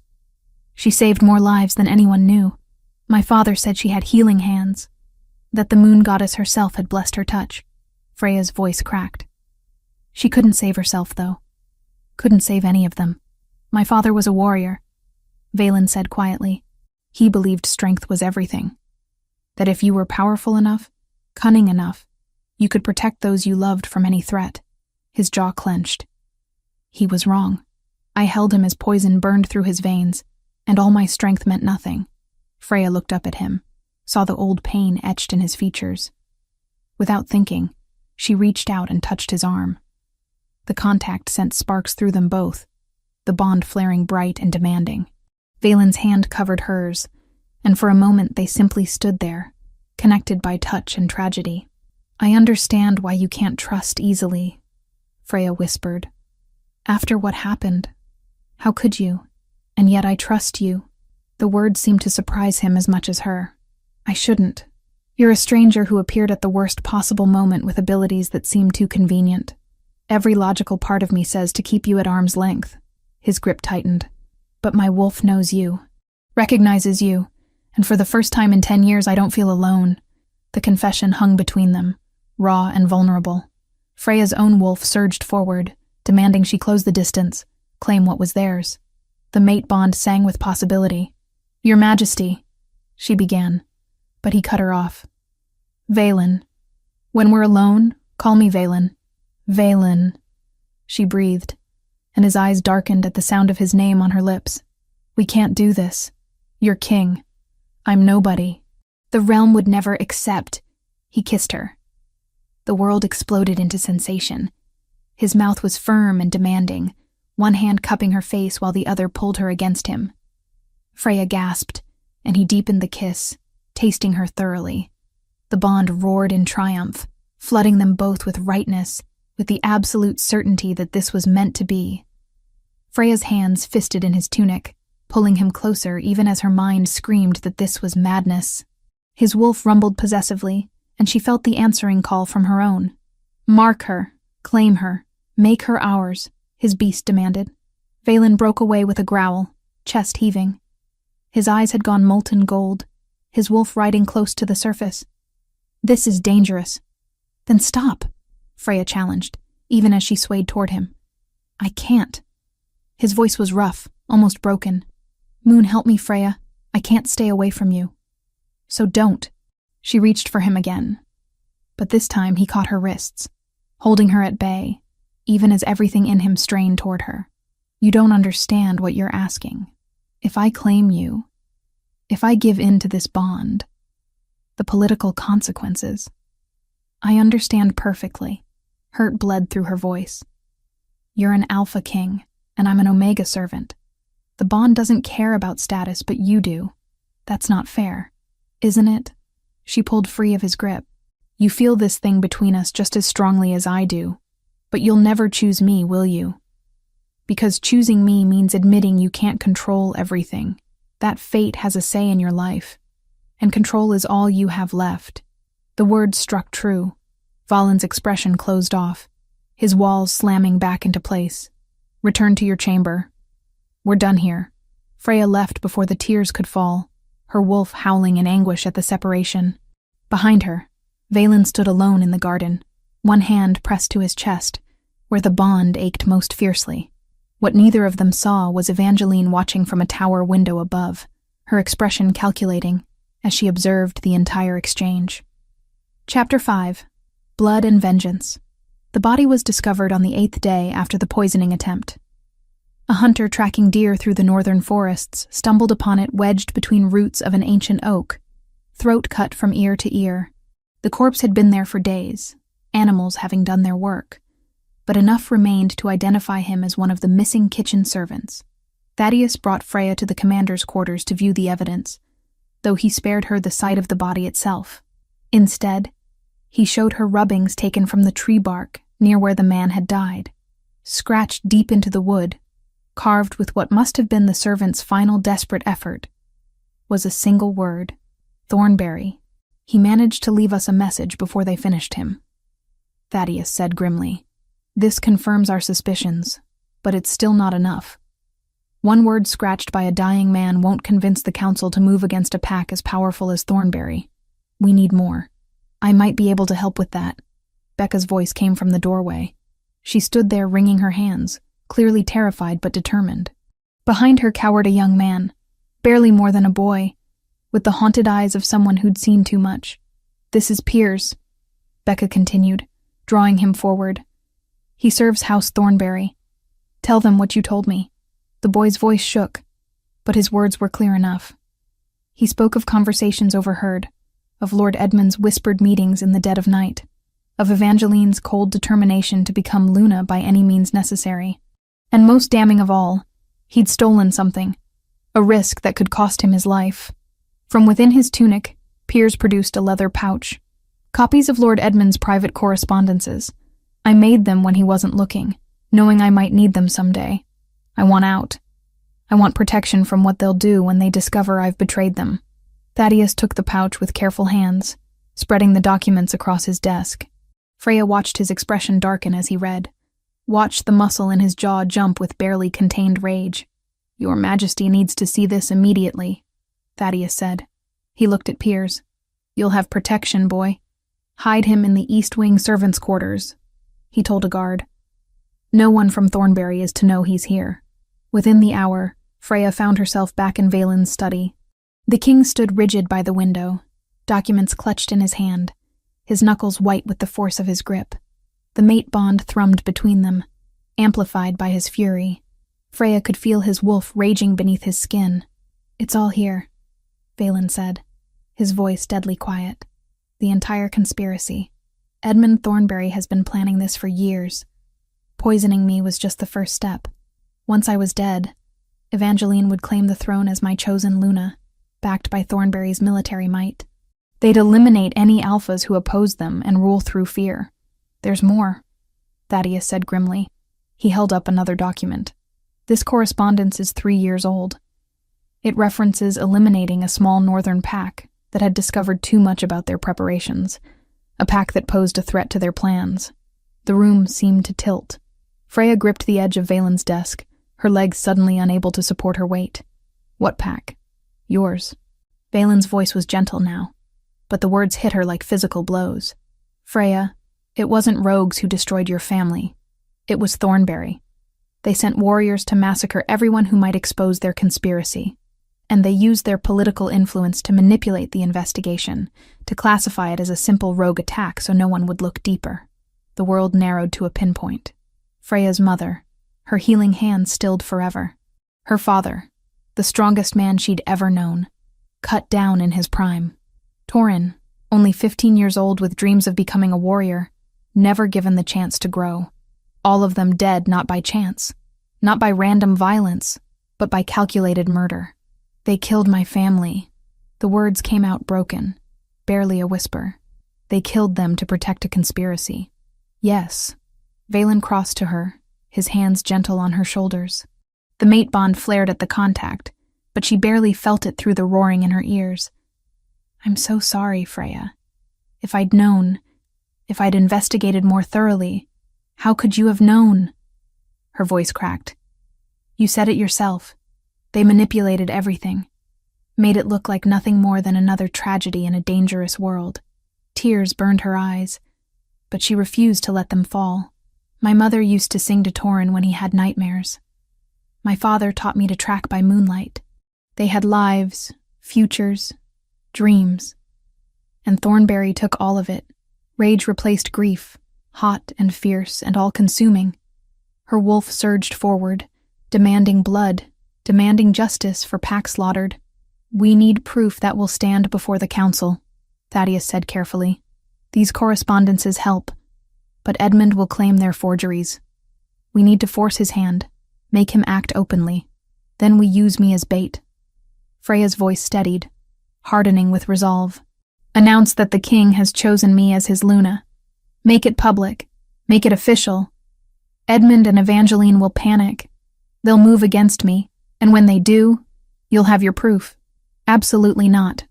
"She saved more lives than anyone knew. My father said she had healing hands, that the moon goddess herself had blessed her touch." Freya's voice cracked. "She couldn't save herself, though. Couldn't save any of them. My father was a warrior," Valen said quietly. "He believed strength was everything. That if you were powerful enough, cunning enough, you could protect those you loved from any threat." His jaw clenched. He was wrong. I held him as poison burned through his veins, and all my strength meant nothing. Freya looked up at him, saw the old pain etched in his features. Without thinking, she reached out and touched his arm. The contact sent sparks through them both, the bond flaring bright and demanding. Valen's hand covered hers, and for a moment they simply stood there, connected by touch and tragedy. "I understand why you can't trust easily," Freya whispered. "After what happened, how could you? And yet I trust you." The words seemed to surprise him as much as her. "I shouldn't. You're a stranger who appeared at the worst possible moment with abilities that seem too convenient. Every logical part of me says to keep you at arm's length." His grip tightened. "But my wolf knows you, recognizes you, and for the first time in 10 years I don't feel alone." The confession hung between them, raw and vulnerable. Freya's own wolf surged forward, demanding she close the distance, claim what was theirs. The mate bond sang with possibility. "Your Majesty," she began, but he cut her off. "Valen. When we're alone, call me Valen." "Valen," she breathed, and his eyes darkened at the sound of his name on her lips. "We can't do this. You're king. I'm nobody." "The realm would never accept." He kissed her. The world exploded into sensation. His mouth was firm and demanding, one hand cupping her face while the other pulled her against him. Freya gasped, and he deepened the kiss, tasting her thoroughly. The bond roared in triumph, flooding them both with rightness, with the absolute certainty that this was meant to be. Freya's hands fisted in his tunic, pulling him closer even as her mind screamed that this was madness. His wolf rumbled possessively, and she felt the answering call from her own. "Mark her, claim her, make her ours," his beast demanded. Valen broke away with a growl, chest heaving. His eyes had gone molten gold, his wolf riding close to the surface. "This is dangerous." "Then stop," Freya challenged, even as she swayed toward him. "I can't." His voice was rough, almost broken. "Moon, help me, Freya. I can't stay away from you." "So don't." She reached for him again. But this time he caught her wrists, holding her at bay, even as everything in him strained toward her. "You don't understand what you're asking. If I claim you, if I give in to this bond, the political consequences." "I understand perfectly." Hurt bled through her voice. "You're an Alpha King, and I'm an Omega servant. The bond doesn't care about status, but you do. That's not fair, isn't it?" She pulled free of his grip. "You feel this thing between us just as strongly as I do, but you'll never choose me, will you? Because choosing me means admitting you can't control everything. That fate has a say in your life, and control is all you have left." The words struck true. Valen's expression closed off, his walls slamming back into place. "Return to your chamber. We're done here." Freya left before the tears could fall, her wolf howling in anguish at the separation. Behind her, Valen stood alone in the garden, one hand pressed to his chest, where the bond ached most fiercely. What neither of them saw was Evangeline watching from a tower window above, her expression calculating as she observed the entire exchange. Chapter 5. Blood and Vengeance. The body was discovered on the 8th day after the poisoning attempt. A hunter tracking deer through the northern forests stumbled upon it wedged between roots of an ancient oak, throat cut from ear to ear. The corpse had been there for days, animals having done their work, but enough remained to identify him as one of the missing kitchen servants. Thaddeus brought Freya to the commander's quarters to view the evidence, though he spared her the sight of the body itself. Instead, he showed her rubbings taken from the tree bark near where the man had died. Scratched deep into the wood, carved with what must have been the servant's final desperate effort, was a single word: Thornberry. He managed to leave us a message before they finished him, Thaddeus said grimly. This confirms our suspicions, but it's still not enough. One word scratched by a dying man won't convince the council to move against a pack as powerful as Thornberry. We need more. I might be able to help with that. Becca's voice came from the doorway. She stood there wringing her hands, clearly terrified but determined. Behind her cowered a young man, barely more than a boy, with the haunted eyes of someone who'd seen too much. This is Piers, Becca continued, drawing him forward. He serves House Thornberry. Tell them what you told me. The boy's voice shook, but his words were clear enough. He spoke of conversations overheard, of Lord Edmund's whispered meetings in the dead of night, of Evangeline's cold determination to become Luna by any means necessary. And most damning of all, he'd stolen something, a risk that could cost him his life. From within his tunic, Piers produced a leather pouch. Copies of Lord Edmund's private correspondences. I made them when he wasn't looking, knowing I might need them someday. I want out. I want protection from what they'll do when they discover I've betrayed them. Thaddeus took the pouch with careful hands, spreading the documents across his desk. Freya watched his expression darken as he read, watched the muscle in his jaw jump with barely contained rage. Your Majesty needs to see this immediately, Thaddeus said. He looked at Piers. You'll have protection, boy. Hide him in the East Wing servants' quarters, he told a guard. No one from Thornberry is to know he's here. Within the hour, Freya found herself back in Valen's study. The king stood rigid by the window, documents clutched in his hand, his knuckles white with the force of his grip. The mate bond thrummed between them, amplified by his fury. Freya could feel his wolf raging beneath his skin. It's all here, Valen said, his voice deadly quiet. The entire conspiracy. Edmund Thornberry has been planning this for years. Poisoning me was just the first step. Once I was dead, Evangeline would claim the throne as my chosen Luna, backed by Thornberry's military might. They'd eliminate any alphas who opposed them and rule through fear. There's more, Thaddeus said grimly. He held up another document. This correspondence is 3 years old. It references eliminating a small northern pack that had discovered too much about their preparations, a pack that posed a threat to their plans. The room seemed to tilt. Freya gripped the edge of Valen's desk, her legs suddenly unable to support her weight. What pack? Yours. Valen's voice was gentle now, but the words hit her like physical blows. Freya, it wasn't rogues who destroyed your family. It was Thornberry. They sent warriors to massacre everyone who might expose their conspiracy. And they used their political influence to manipulate the investigation, to classify it as a simple rogue attack so no one would look deeper. The world narrowed to a pinpoint. Freya's mother, her healing hand stilled forever. Her father, the strongest man she'd ever known, cut down in his prime. Torin, only 15 years old with dreams of becoming a warrior, never given the chance to grow. All of them dead not by chance, not by random violence, but by calculated murder. They killed my family. The words came out broken, barely a whisper. They killed them to protect a conspiracy. Yes. Valen crossed to her, his hands gentle on her shoulders. The mate bond flared at the contact, but she barely felt it through the roaring in her ears. I'm so sorry, Freya. If I'd known, if I'd investigated more thoroughly, how could you have known? Her voice cracked. You said it yourself. They manipulated everything. made it look like nothing more than another tragedy in a dangerous world. Tears burned her eyes, but she refused to let them fall. My mother used to sing to Torin when he had nightmares. My father taught me to track by moonlight. They had lives, futures, dreams. And Thornberry took all of it. Rage replaced grief, hot and fierce and all-consuming. Her wolf surged forward, demanding blood, demanding justice for pack slaughtered. "We need proof that will stand before the council," Thaddeus said carefully. "These correspondences help, but Edmund will claim they're forgeries. We need to force his hand, make him act openly. Then we use me as bait." Freya's voice steadied, hardening with resolve. "Announce that the king has chosen me as his Luna. Make it public. Make it official. Edmund and Evangeline will panic. They'll move against me, and when they do, you'll have your proof." "Absolutely not."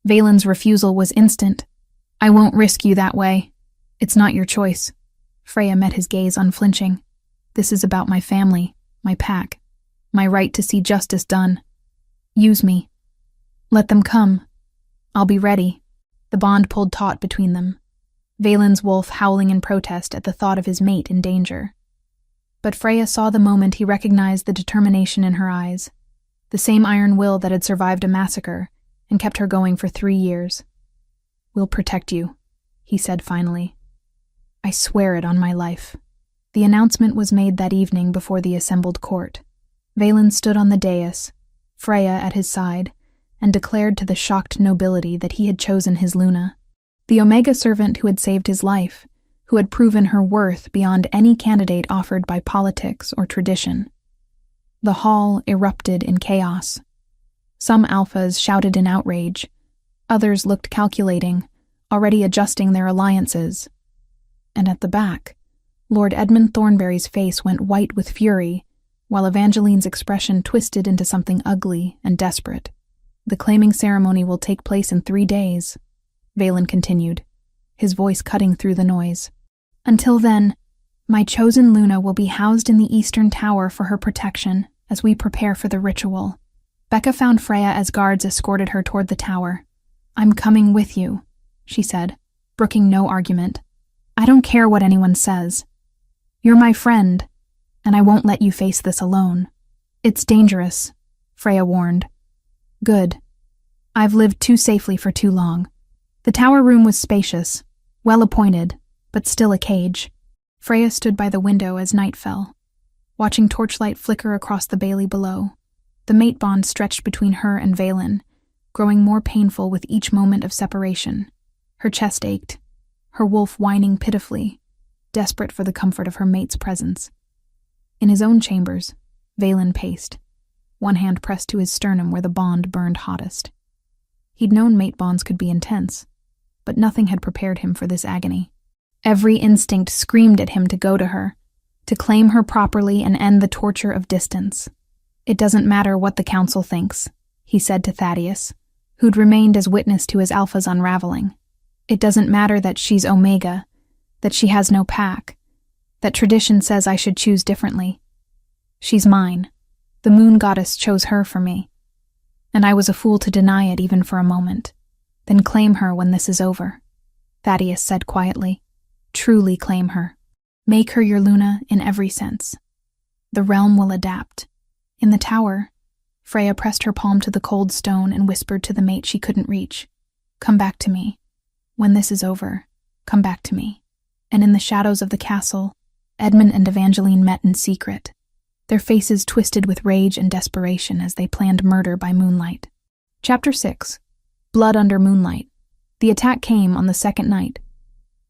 Valen's refusal was instant. "I won't risk you that way. It's not your choice." Freya met his gaze unflinching. "This is about my family, my pack, my right to see justice done. Use me. Let them come. I'll be ready." The bond pulled taut between them, Valen's wolf howling in protest at the thought of his mate in danger. But Freya saw the moment he recognized the determination in her eyes, the same iron will that had survived a massacre and kept her going for 3 years. "We'll protect you," he said finally. "I swear it on my life." The announcement was made that evening before the assembled court. Valen stood on the dais, Freya at his side, and declared to the shocked nobility that he had chosen his Luna, the Omega servant who had saved his life, who had proven her worth beyond any candidate offered by politics or tradition. The hall erupted in chaos. Some alphas shouted in outrage. Others looked calculating, already adjusting their alliances. And at the back, Lord Edmund Thornberry's face went white with fury, while Evangeline's expression twisted into something ugly and desperate. "The claiming ceremony will take place in 3 days," Valen continued, his voice cutting through the noise. "Until then, my chosen Luna will be housed in the Eastern Tower for her protection as we prepare for the ritual." Becca found Freya as guards escorted her toward the tower. "I'm coming with you," she said, brooking no argument. "I don't care what anyone says. You're my friend, and I won't let you face this alone." "It's dangerous," Freya warned. "Good. I've lived too safely for too long." The tower room was spacious, well appointed, but still a cage. Freya stood by the window as night fell, watching torchlight flicker across the bailey below. The mate bond stretched between her and Valen, growing more painful with each moment of separation. Her chest ached, her wolf whining pitifully, desperate for the comfort of her mate's presence. In his own chambers, Valen paced, one hand pressed to his sternum where the bond burned hottest. He'd known mate bonds could be intense, but nothing had prepared him for this agony. Every instinct screamed at him to go to her, to claim her properly and end the torture of distance. "It doesn't matter what the council thinks," he said to Thaddeus, who'd remained as witness to his alpha's unraveling. "It doesn't matter that she's Omega, that she has no pack, that tradition says I should choose differently. She's mine. The moon goddess chose her for me. And I was a fool to deny it even for a moment. Then claim her when this is over," Thaddeus said quietly. "Truly claim her. Make her your Luna in every sense. The realm will adapt." In the tower, Freya pressed her palm to the cold stone and whispered to the mate she couldn't reach, "Come back to me. When this is over, come back to me." And in the shadows of the castle, Edmund and Evangeline met in secret, their faces twisted with rage and desperation as they planned murder by moonlight. Chapter 6. Blood Under Moonlight. The attack came on the second night,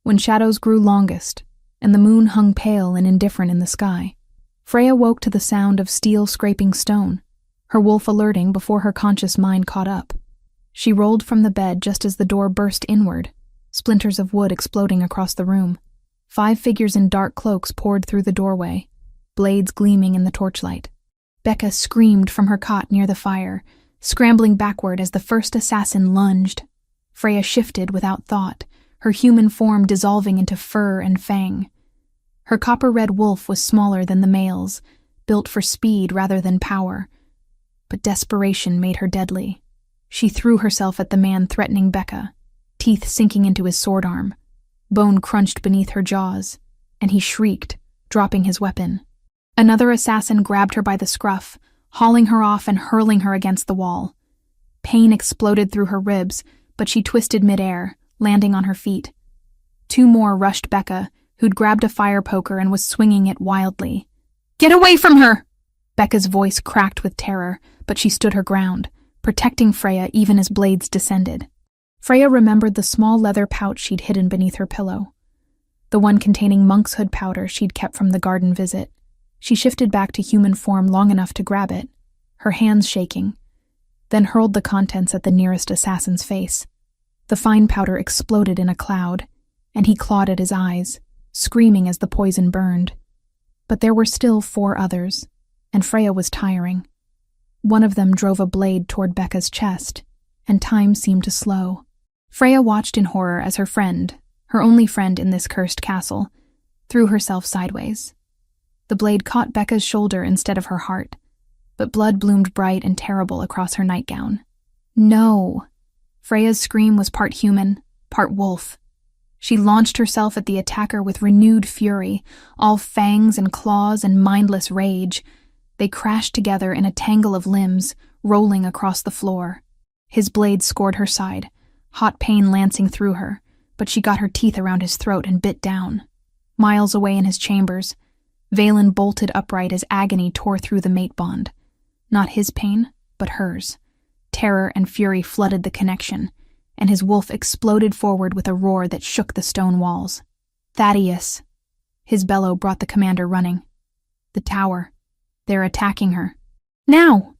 when shadows grew longest and the moon hung pale and indifferent in the sky. Freya woke to the sound of steel scraping stone, her wolf alerting before her conscious mind caught up. She rolled from the bed just as the door burst inward, splinters of wood exploding across the room. 5 figures in dark cloaks poured through the doorway, blades gleaming in the torchlight. Becca screamed from her cot near the fire, scrambling backward as the first assassin lunged. Freya shifted without thought, her human form dissolving into fur and fang. Her copper-red wolf was smaller than the male's, built for speed rather than power, but desperation made her deadly. She threw herself at the man threatening Becca, teeth sinking into his sword arm. Bone crunched beneath her jaws, and he shrieked, dropping his weapon. Another assassin grabbed her by the scruff, hauling her off and hurling her against the wall. Pain exploded through her ribs, but she twisted midair, landing on her feet. Two more rushed Becca, who'd grabbed a fire poker and was swinging it wildly. "Get away from her!" Becca's voice cracked with terror, but she stood her ground, protecting Freya even as blades descended. Freya remembered the small leather pouch she'd hidden beneath her pillow, the one containing monk's hood powder she'd kept from the garden visit. She shifted back to human form long enough to grab it, her hands shaking, then hurled the contents at the nearest assassin's face. The fine powder exploded in a cloud, and he clawed at his eyes, screaming as the poison burned. But there were still 4 others, and Freya was tiring. One of them drove a blade toward Becca's chest, and time seemed to slow. Freya watched in horror as her friend, her only friend in this cursed castle, threw herself sideways. The blade caught Becca's shoulder instead of her heart, but blood bloomed bright and terrible across her nightgown. No! Freya's scream was part human, part wolf. She launched herself at the attacker with renewed fury, all fangs and claws and mindless rage. They crashed together in a tangle of limbs, rolling across the floor. His blade scored her side, hot pain lancing through her, but she got her teeth around his throat and bit down. Miles away in his chambers, Valen bolted upright as agony tore through the mate bond. Not his pain, but hers. Terror and fury flooded the connection, and his wolf exploded forward with a roar that shook the stone walls. "Thaddeus!" His bellow brought the commander running. "The tower. They're attacking her." "Now!"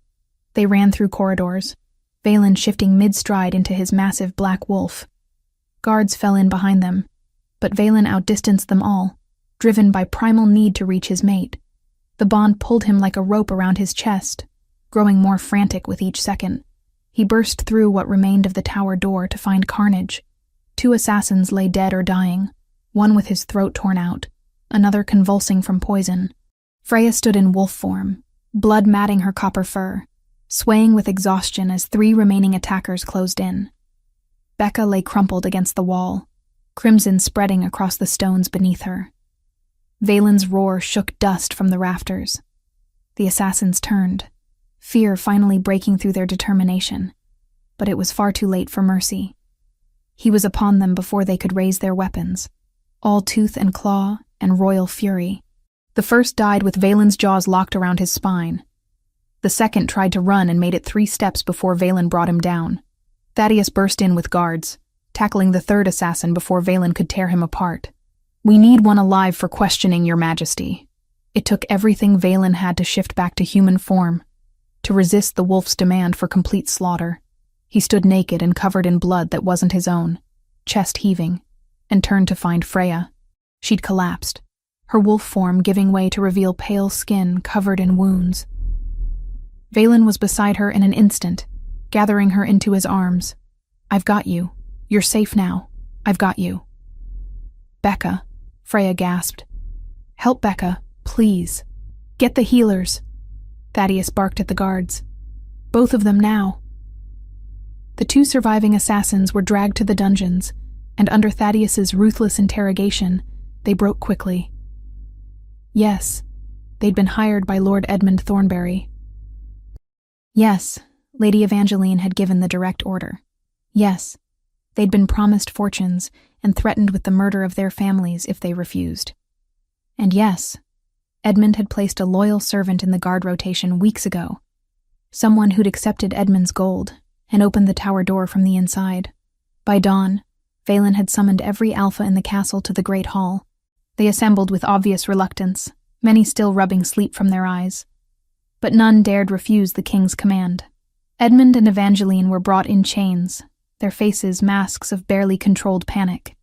They ran through corridors, Valen shifting mid-stride into his massive black wolf. Guards fell in behind them, but Valen outdistanced them all, driven by primal need to reach his mate. The bond pulled him like a rope around his chest, growing more frantic with each second. He burst through what remained of the tower door to find carnage. 2 assassins lay dead or dying, one with his throat torn out, another convulsing from poison. Freya stood in wolf form, blood matting her copper fur, swaying with exhaustion as 3 remaining attackers closed in. Becca lay crumpled against the wall, crimson spreading across the stones beneath her. Valen's roar shook dust from the rafters. The assassins turned, fear finally breaking through their determination, but it was far too late for mercy. He was upon them before they could raise their weapons, all tooth and claw and royal fury. The first died with Valen's jaws locked around his spine. The second tried to run and made it 3 steps before Valen brought him down. Thaddeus burst in with guards, tackling the third assassin before Valen could tear him apart. "We need one alive for questioning, Your Majesty." It took everything Valen had to shift back to human form, to resist the wolf's demand for complete slaughter. He stood naked and covered in blood that wasn't his own, chest heaving, and turned to find Freya. She'd collapsed, her wolf form giving way to reveal pale skin covered in wounds. Valen was beside her in an instant, gathering her into his arms. "I've got you. You're safe now. I've got you." "Becca," Freya gasped. "Help Becca, please. Get the healers." Thaddeus barked at the guards. "Both of them now." The 2 surviving assassins were dragged to the dungeons, and under Thaddeus's ruthless interrogation, they broke quickly. Yes, they'd been hired by Lord Edmund Thornberry. Yes, Lady Evangeline had given the direct order. Yes, they'd been promised fortunes and threatened with the murder of their families if they refused. And yes, Edmund had placed a loyal servant in the guard rotation weeks ago, someone who'd accepted Edmund's gold and opened the tower door from the inside. By dawn, Valen had summoned every alpha in the castle to the Great Hall. They assembled with obvious reluctance, many still rubbing sleep from their eyes. But none dared refuse the king's command. Edmund and Evangeline were brought in chains, their faces masks of barely controlled panic.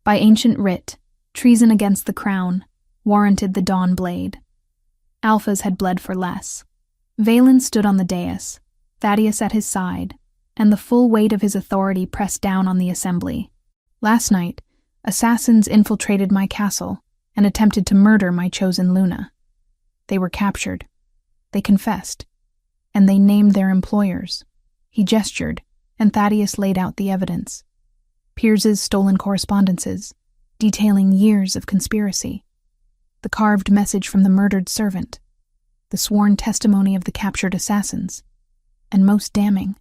By ancient writ, treason against the crown warranted the Dawn Blade. Alphas had bled for less. Valen stood on the dais, Thaddeus at his side, and the full weight of his authority pressed down on the assembly. "Last night, assassins infiltrated my castle and attempted to murder my chosen Luna. They were captured. They confessed, and they named their employers. He gestured, and Thaddeus laid out the evidence. Piers's stolen correspondences, detailing years of conspiracy. The carved message from the murdered servant. The sworn testimony of the captured assassins. And most damning,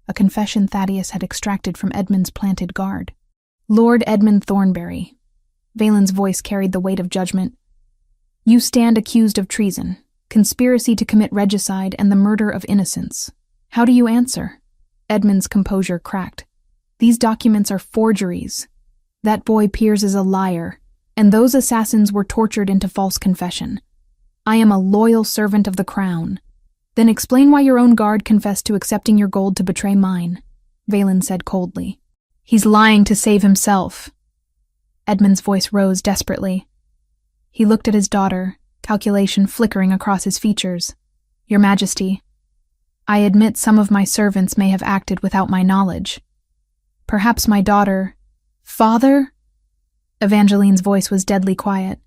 a confession Thaddeus had extracted from Edmund's planted guard. Lord Edmund Thornbury. Valen's voice carried the weight of judgment. You stand accused of treason, conspiracy to commit regicide, and the murder of innocents. How do you answer? Edmund's composure cracked. These documents are forgeries. That boy Piers is a liar, and those assassins were tortured into false confession. I am a loyal servant of the crown. Then explain why your own guard confessed to accepting your gold to betray mine, Valen said coldly. He's lying to save himself. Edmund's voice rose desperately. He looked at his daughter, calculation flickering across his features. Your Majesty, I admit some of my servants may have acted without my knowledge. Perhaps my daughter... Father? Evangeline's voice was deadly quiet.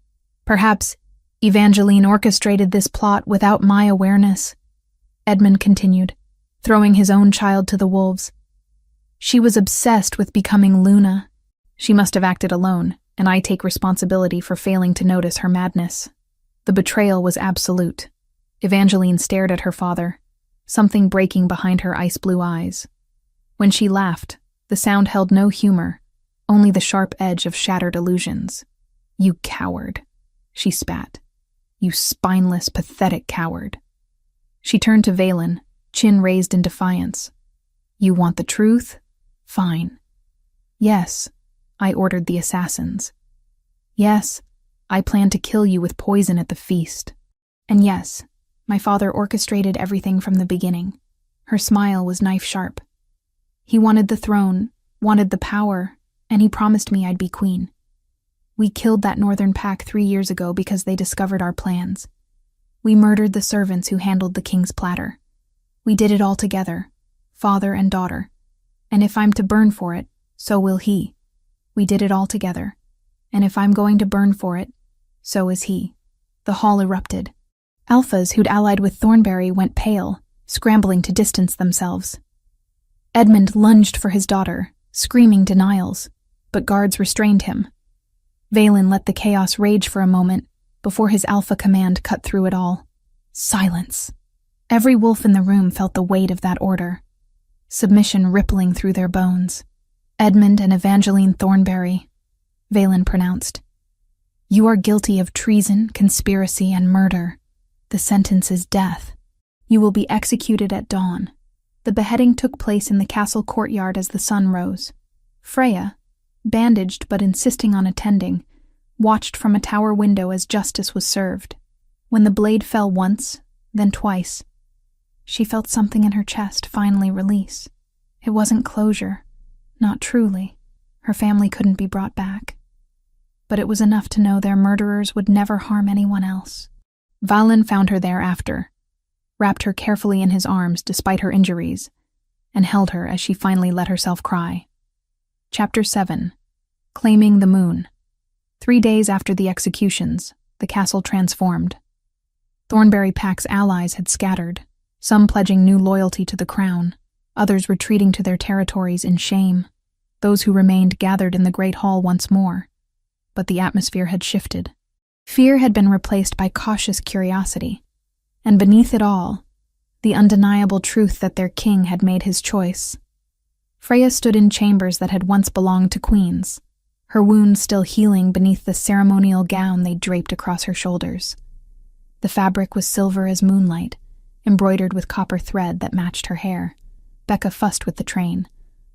Perhaps Evangeline orchestrated this plot without my awareness. Edmund continued, throwing his own child to the wolves. She was obsessed with becoming Luna. She must have acted alone, and I take responsibility for failing to notice her madness. The betrayal was absolute. Evangeline stared at her father, something breaking behind her ice-blue eyes. When she laughed, the sound held no humor, only the sharp edge of shattered illusions. You coward, she spat. You spineless, pathetic coward. She turned to Valen, chin raised in defiance. You want the truth? Fine. Yes, I ordered the assassins. Yes, I planned to kill you with poison at the feast. And yes, my father orchestrated everything from the beginning. Her smile was knife-sharp. He wanted the throne, wanted the power, and he promised me I'd be queen. We killed that northern pack 3 years ago because they discovered our plans. We murdered the servants who handled the king's platter. We did it all together, father and daughter. And if I'm to burn for it, so will he. We did it all together. And if I'm going to burn for it, so is he. The hall erupted. Alphas who'd allied with Thornbury went pale, scrambling to distance themselves. Edmund lunged for his daughter, screaming denials, but guards restrained him. Valen let the chaos rage for a moment before his alpha command cut through it all. Silence. Every wolf in the room felt the weight of that order, submission rippling through their bones. Edmund and Evangeline Thornbury, Valen pronounced. You are guilty of treason, conspiracy, and murder. The sentence is death. You will be executed at dawn. The beheading took place in the castle courtyard as the sun rose. Freya, bandaged but insisting on attending, watched from a tower window as justice was served. When the blade fell once, then twice, she felt something in her chest finally release. It wasn't closure. Not truly. Her family couldn't be brought back. But it was enough to know their murderers would never harm anyone else. Valen found her there after, wrapped her carefully in his arms despite her injuries, and held her as she finally let herself cry. Chapter 7. Claiming the Moon. 3 days after the executions, the castle transformed. Thornbury Pack's allies had scattered, some pledging new loyalty to the crown, others retreating to their territories in shame. Those who remained gathered in the great hall once more. But the atmosphere had shifted. Fear had been replaced by cautious curiosity, and beneath it all, the undeniable truth that their king had made his choice. Freya stood in chambers that had once belonged to queens, her wounds still healing beneath the ceremonial gown they draped across her shoulders. The fabric was silver as moonlight, embroidered with copper thread that matched her hair. Becca fussed with the train,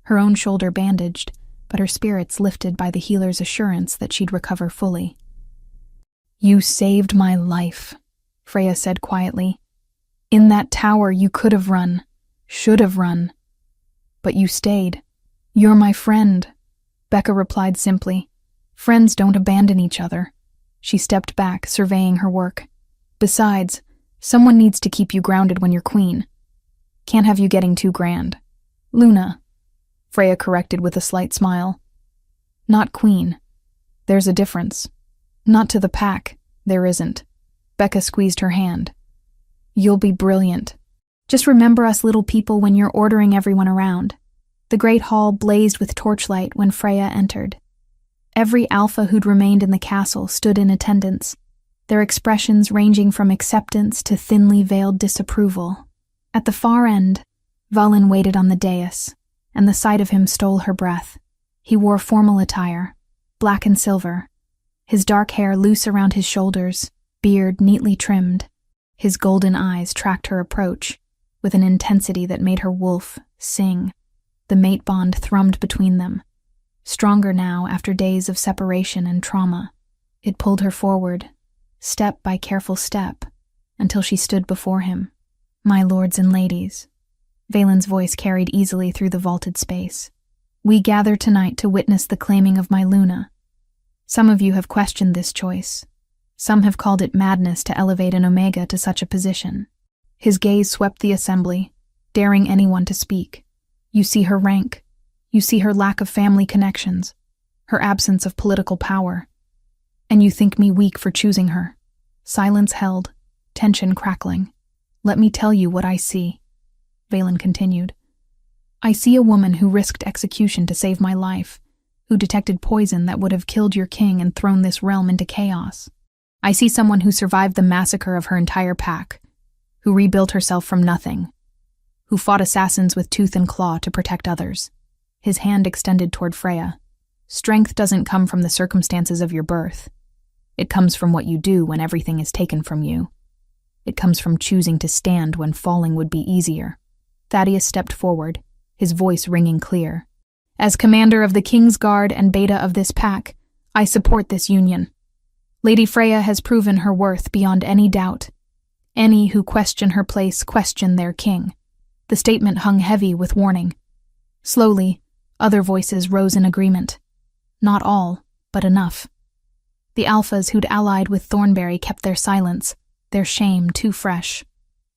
her own shoulder bandaged, but her spirits lifted by the healer's assurance that she'd recover fully. You saved my life, Freya said quietly. In that tower you could have run, should have run. But you stayed. You're my friend, Becca replied simply. Friends don't abandon each other. She stepped back, surveying her work. Besides, someone needs to keep you grounded when you're queen. Can't have you getting too grand. Luna, Freya corrected with a slight smile. Not queen. There's a difference. Not to the pack, there isn't. Becca squeezed her hand. You'll be brilliant. Just remember us little people when you're ordering everyone around." The great hall blazed with torchlight when Freya entered. Every alpha who'd remained in the castle stood in attendance, their expressions ranging from acceptance to thinly veiled disapproval. At the far end, Valen waited on the dais, and the sight of him stole her breath. He wore formal attire, black and silver, his dark hair loose around his shoulders, beard neatly trimmed. His golden eyes tracked her approach, with an intensity that made her wolf sing. The mate bond thrummed between them, stronger now after days of separation and trauma. It pulled her forward, step by careful step, until she stood before him. "My lords and ladies," Valen's voice carried easily through the vaulted space, "we gather tonight to witness the claiming of my Luna. Some of you have questioned this choice. Some have called it madness to elevate an Omega to such a position." His gaze swept the assembly, daring anyone to speak. "You see her rank. You see her lack of family connections, her absence of political power. And you think me weak for choosing her." Silence held, tension crackling. "Let me tell you what I see," Valen continued. "I see a woman who risked execution to save my life, who detected poison that would have killed your king and thrown this realm into chaos. I see someone who survived the massacre of her entire pack, who rebuilt herself from nothing, who fought assassins with tooth and claw to protect others." His hand extended toward Freya. "Strength doesn't come from the circumstances of your birth. It comes from what you do when everything is taken from you. It comes from choosing to stand when falling would be easier." Thaddeus stepped forward, his voice ringing clear. "As commander of the King's Guard and beta of this pack, I support this union. Lady Freya has proven her worth beyond any doubt. Any who question her place question their king." The statement hung heavy with warning. Slowly, other voices rose in agreement. Not all, but enough. The alphas who'd allied with Thornberry kept their silence, their shame too fresh.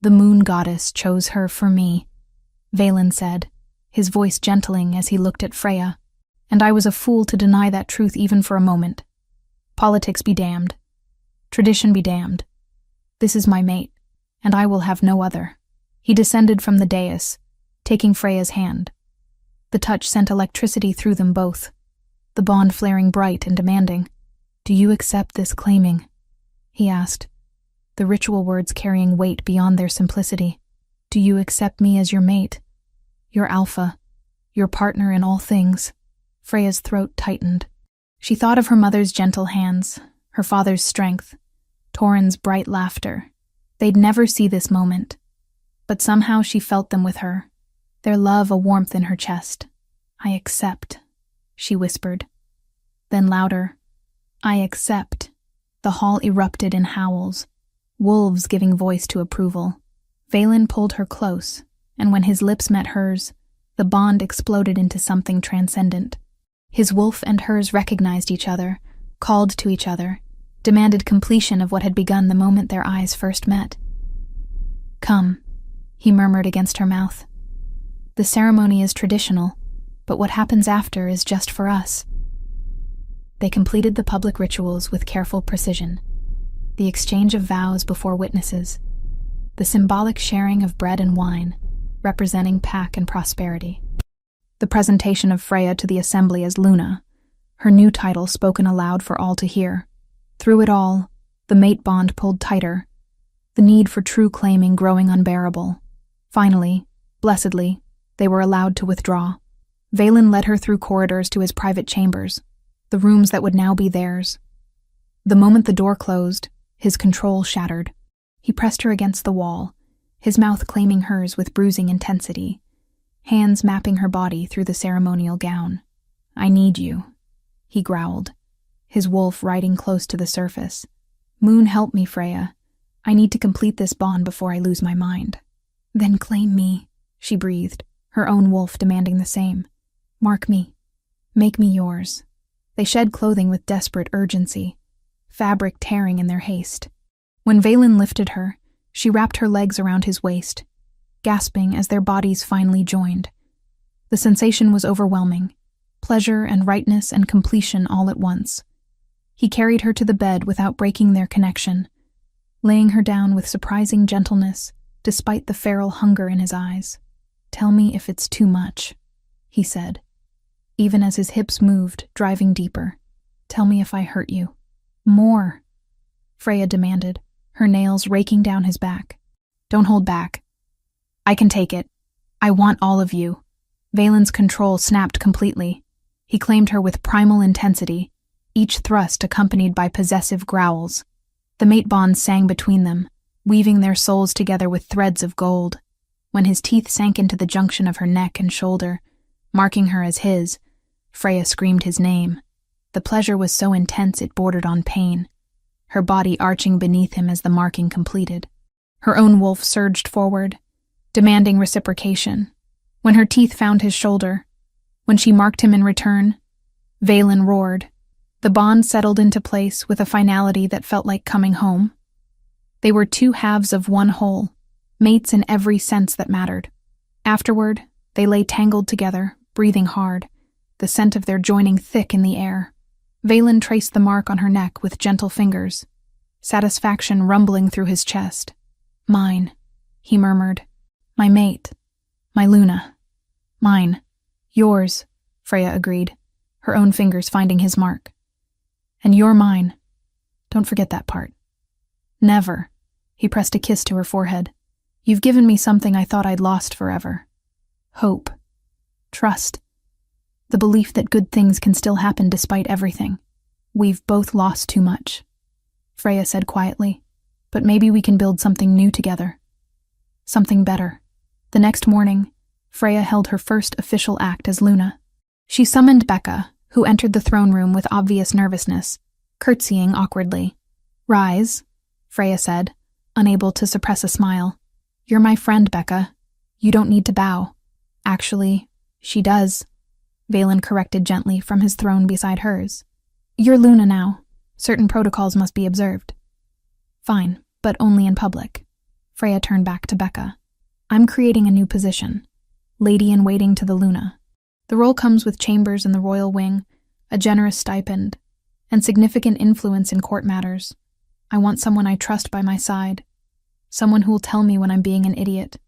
"The moon goddess chose her for me," Valen said, his voice gentling as he looked at Freya. "And I was a fool to deny that truth even for a moment. Politics be damned. Tradition be damned. This is my mate, and I will have no other." He descended from the dais, taking Freya's hand. The touch sent electricity through them both, the bond flaring bright and demanding. "Do you accept this claiming?" he asked, the ritual words carrying weight beyond their simplicity. "Do you accept me as your mate, your alpha, your partner in all things?" Freya's throat tightened. She thought of her mother's gentle hands, her father's strength, Torin's bright laughter. They'd never see this moment, but somehow she felt them with her, their love a warmth in her chest. "I accept," she whispered. Then louder, "I accept." The hall erupted in howls, wolves giving voice to approval. Valen pulled her close, and when his lips met hers, the bond exploded into something transcendent. His wolf and hers recognized each other, called to each other, demanded completion of what had begun the moment their eyes first met. "Come," he murmured against her mouth. "The ceremony is traditional, but what happens after is just for us." They completed the public rituals with careful precision. The exchange of vows before witnesses, the symbolic sharing of bread and wine, representing pack and prosperity. The presentation of Freya to the assembly as Luna, her new title spoken aloud for all to hear. Through it all, the mate bond pulled tighter, the need for true claiming growing unbearable. Finally, blessedly, they were allowed to withdraw. Valen led her through corridors to his private chambers, the rooms that would now be theirs. The moment the door closed, his control shattered. He pressed her against the wall, his mouth claiming hers with bruising intensity, hands mapping her body through the ceremonial gown. "I need you," he growled, his wolf riding close to the surface. "Moon, help me, Freya. I need to complete this bond before I lose my mind." "Then claim me," she breathed, her own wolf demanding the same. "Mark me. Make me yours." They shed clothing with desperate urgency, fabric tearing in their haste. When Valen lifted her, she wrapped her legs around his waist, gasping as their bodies finally joined. The sensation was overwhelming, pleasure and rightness and completion all at once. He carried her to the bed without breaking their connection, laying her down with surprising gentleness, despite the feral hunger in his eyes. "Tell me if it's too much," he said, even as his hips moved, driving deeper. "Tell me if I hurt you." "More," Freya demanded, her nails raking down his back. "Don't hold back. I can take it. I want all of you." Valen's control snapped completely. He claimed her with primal intensity, each thrust accompanied by possessive growls. The mate bonds sang between them, weaving their souls together with threads of gold. When his teeth sank into the junction of her neck and shoulder, marking her as his, Freya screamed his name. The pleasure was so intense it bordered on pain, her body arching beneath him as the marking completed. Her own wolf surged forward, demanding reciprocation. When her teeth found his shoulder, when she marked him in return, Valen roared. The bond settled into place with a finality that felt like coming home. They were two halves of one whole, mates in every sense that mattered. Afterward, they lay tangled together, breathing hard, the scent of their joining thick in the air. Valen traced the mark on her neck with gentle fingers, satisfaction rumbling through his chest. "Mine," he murmured. "My mate. My Luna. Mine. Yours," Freya agreed, her own fingers finding his mark. "And you're mine. Don't forget that part." "Never." He pressed a kiss to her forehead. "You've given me something I thought I'd lost forever. Hope. Trust. The belief that good things can still happen despite everything. We've both lost too much," Freya said quietly, "but maybe we can build something new together. Something better." The next morning, Freya held her first official act as Luna. She summoned Becca, who entered the throne room with obvious nervousness, curtsying awkwardly. "Rise," Freya said, unable to suppress a smile. "You're my friend, Becca. You don't need to bow." "Actually, she does," Valen corrected gently from his throne beside hers. "You're Luna now. Certain protocols must be observed." "Fine, but only in public." Freya turned back to Becca. "I'm creating a new position, lady-in-waiting to the Luna. The role comes with chambers in the royal wing, a generous stipend, and significant influence in court matters. I want someone I trust by my side, someone who'll tell me when I'm being an idiot."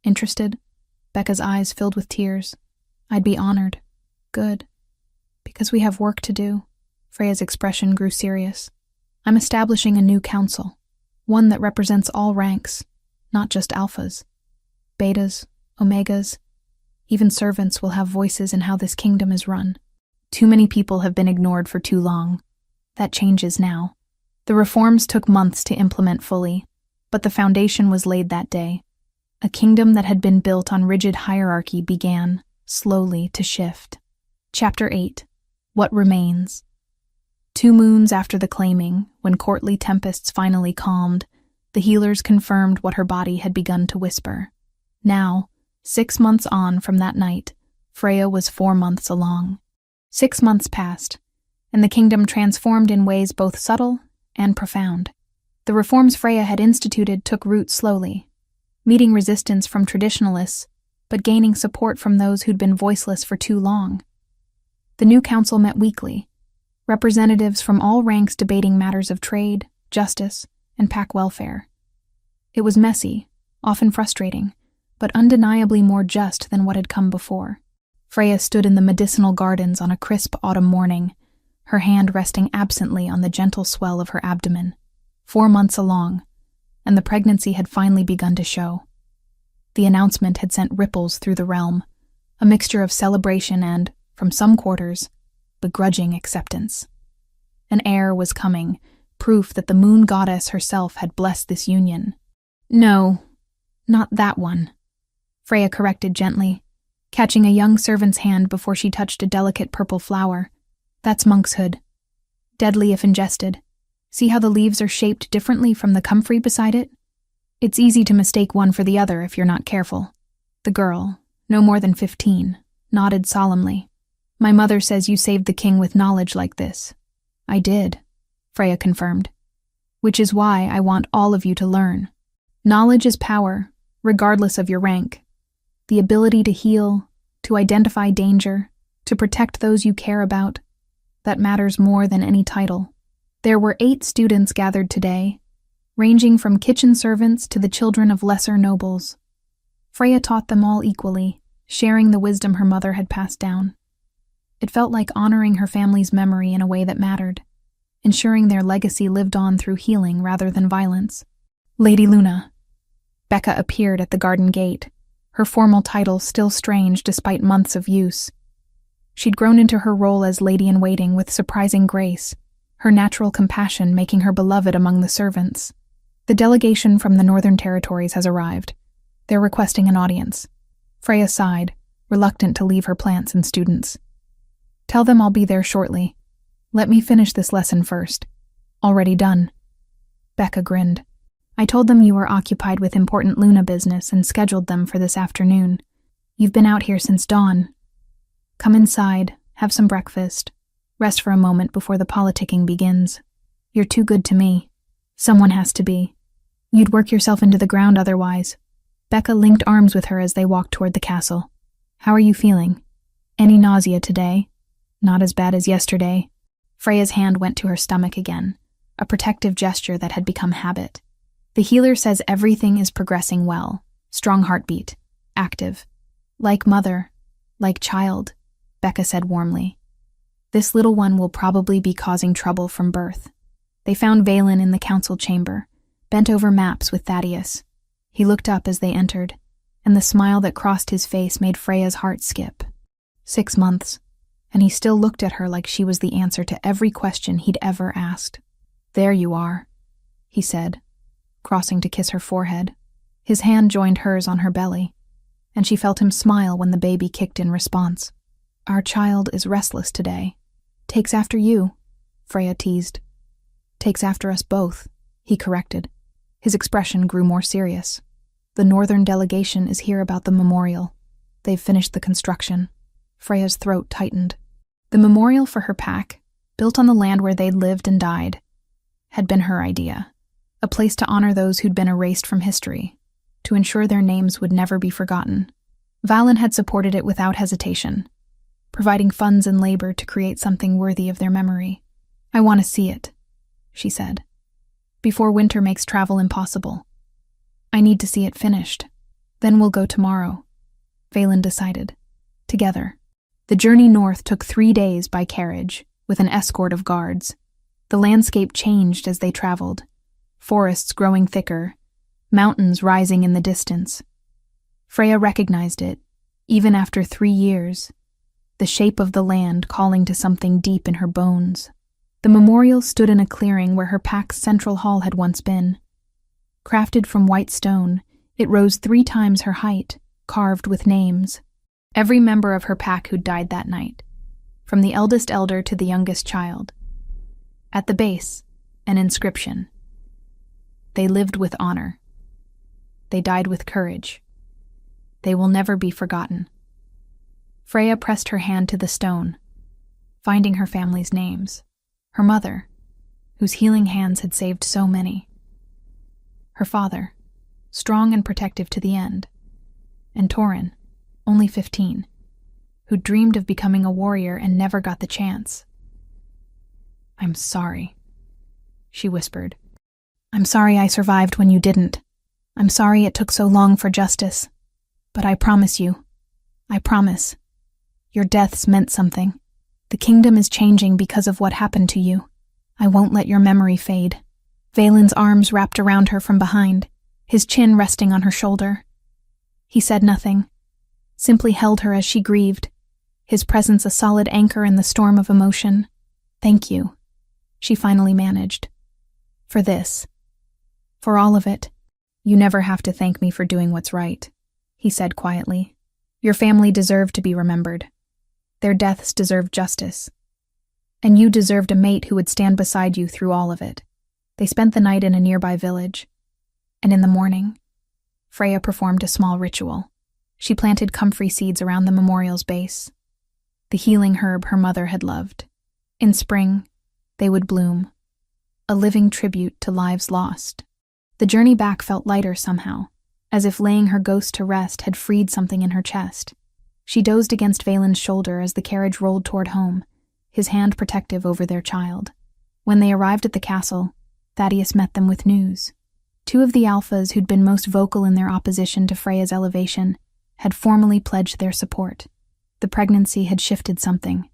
"Interested?" Becca's eyes filled with tears. "I'd be honored." "Good. Because we have work to do." Freya's expression grew serious. "I'm establishing a new council, one that represents all ranks, not just alphas. Betas, omegas, even servants will have voices in how this kingdom is run. Too many people have been ignored for too long. That changes now." The reforms took months to implement fully, but the foundation was laid that day. A kingdom that had been built on rigid hierarchy began, slowly, to shift. Chapter 8. What Remains. 2 moons after the claiming, when courtly tempests finally calmed, the healers confirmed what her body had begun to whisper. Now, 6 months on from that night, Freya was 4 months along. 6 months passed, and the kingdom transformed in ways both subtle and profound. The reforms Freya had instituted took root slowly, meeting resistance from traditionalists, but gaining support from those who'd been voiceless for too long. The new council met weekly, representatives from all ranks debating matters of trade, justice, and pack welfare. It was messy, often frustrating, but undeniably more just than what had come before. Freya stood in the medicinal gardens on a crisp autumn morning, her hand resting absently on the gentle swell of her abdomen. 4 months along, and the pregnancy had finally begun to show. The announcement had sent ripples through the realm, a mixture of celebration and, from some quarters, begrudging acceptance. An heir was coming, proof that the moon goddess herself had blessed this union. "No, not that one," Freya corrected gently, catching a young servant's hand before she touched a delicate purple flower. "That's monkshood. Deadly if ingested. See how the leaves are shaped differently from the comfrey beside it? It's easy to mistake one for the other if you're not careful." The girl, no more than 15, nodded solemnly. "My mother says you saved the king with knowledge like this." "I did," Freya confirmed. "Which is why I want all of you to learn. Knowledge is power, regardless of your rank. The ability to heal, to identify danger, to protect those you care about, that matters more than any title." There were 8 students gathered today, ranging from kitchen servants to the children of lesser nobles. Freya taught them all equally, sharing the wisdom her mother had passed down. It felt like honoring her family's memory in a way that mattered, ensuring their legacy lived on through healing rather than violence. Lady Luna. Becca appeared at the garden gate, her formal title still strange despite months of use. She'd grown into her role as lady-in-waiting with surprising grace, her natural compassion making her beloved among the servants. The delegation from the Northern Territories has arrived. They're requesting an audience. Freya sighed, reluctant to leave her plants and students. Tell them I'll be there shortly. Let me finish this lesson first. Already done. Becca grinned. I told them you were occupied with important Luna business and scheduled them for this afternoon. You've been out here since dawn. Come inside, have some breakfast. Rest for a moment before the politicking begins. You're too good to me. Someone has to be. You'd work yourself into the ground otherwise. Becca linked arms with her as they walked toward the castle. How are you feeling? Any nausea today? Not as bad as yesterday. Freya's hand went to her stomach again, a protective gesture that had become habit. The healer says everything is progressing well. Strong heartbeat. Active. Like mother. Like child, Becca said warmly. This little one will probably be causing trouble from birth. They found Valen in the council chamber, bent over maps with Thaddeus. He looked up as they entered, and the smile that crossed his face made Freya's heart skip. 6 months, and he still looked at her like she was the answer to every question he'd ever asked. There you are, he said, crossing to kiss her forehead. His hand joined hers on her belly, and she felt him smile when the baby kicked in response. Our child is restless today. Takes after you, Freya teased. Takes after us both, he corrected. His expression grew more serious. The Northern delegation is here about the memorial. They've finished the construction. Freya's throat tightened. The memorial for her pack, built on the land where they'd lived and died, had been her idea. A place to honor those who'd been erased from history, to ensure their names would never be forgotten. Valen had supported it without hesitation, providing funds and labor to create something worthy of their memory. I want to see it, she said, before winter makes travel impossible. I need to see it finished. Then we'll go tomorrow, Valen decided. Together. The journey north took 3 days by carriage, with an escort of guards. The landscape changed as they traveled, forests growing thicker, mountains rising in the distance. Freya recognized it, even after 3 years, the shape of the land calling to something deep in her bones. The memorial stood in a clearing where her pack's central hall had once been. Crafted from white stone, it rose 3 times her height, carved with names. Every member of her pack who'd died that night, from the eldest elder to the youngest child. At the base, an inscription. They lived with honor. They died with courage. They will never be forgotten. Freya pressed her hand to the stone, finding her family's names. Her mother, whose healing hands had saved so many. Her father, strong and protective to the end. And Torin, only 15, who dreamed of becoming a warrior and never got the chance. I'm sorry, she whispered. I'm sorry I survived when you didn't. I'm sorry it took so long for justice. But I promise you, I promise, your deaths meant something. The kingdom is changing because of what happened to you. I won't let your memory fade. Valen's arms wrapped around her from behind, his chin resting on her shoulder. He said nothing, simply held her as she grieved, his presence a solid anchor in the storm of emotion. Thank you, she finally managed. For this. For all of it. You never have to thank me for doing what's right, he said quietly. Your family deserved to be remembered. Their deaths deserved justice. And you deserved a mate who would stand beside you through all of it. They spent the night in a nearby village. And in the morning, Freya performed a small ritual. She planted comfrey seeds around the memorial's base, the healing herb her mother had loved. In spring, they would bloom, a living tribute to lives lost. The journey back felt lighter somehow, as if laying her ghost to rest had freed something in her chest. She dozed against Valen's shoulder as the carriage rolled toward home, his hand protective over their child. When they arrived at the castle, Thaddeus met them with news. Two of the alphas who'd been most vocal in their opposition to Freya's elevation had formally pledged their support. The pregnancy had shifted something,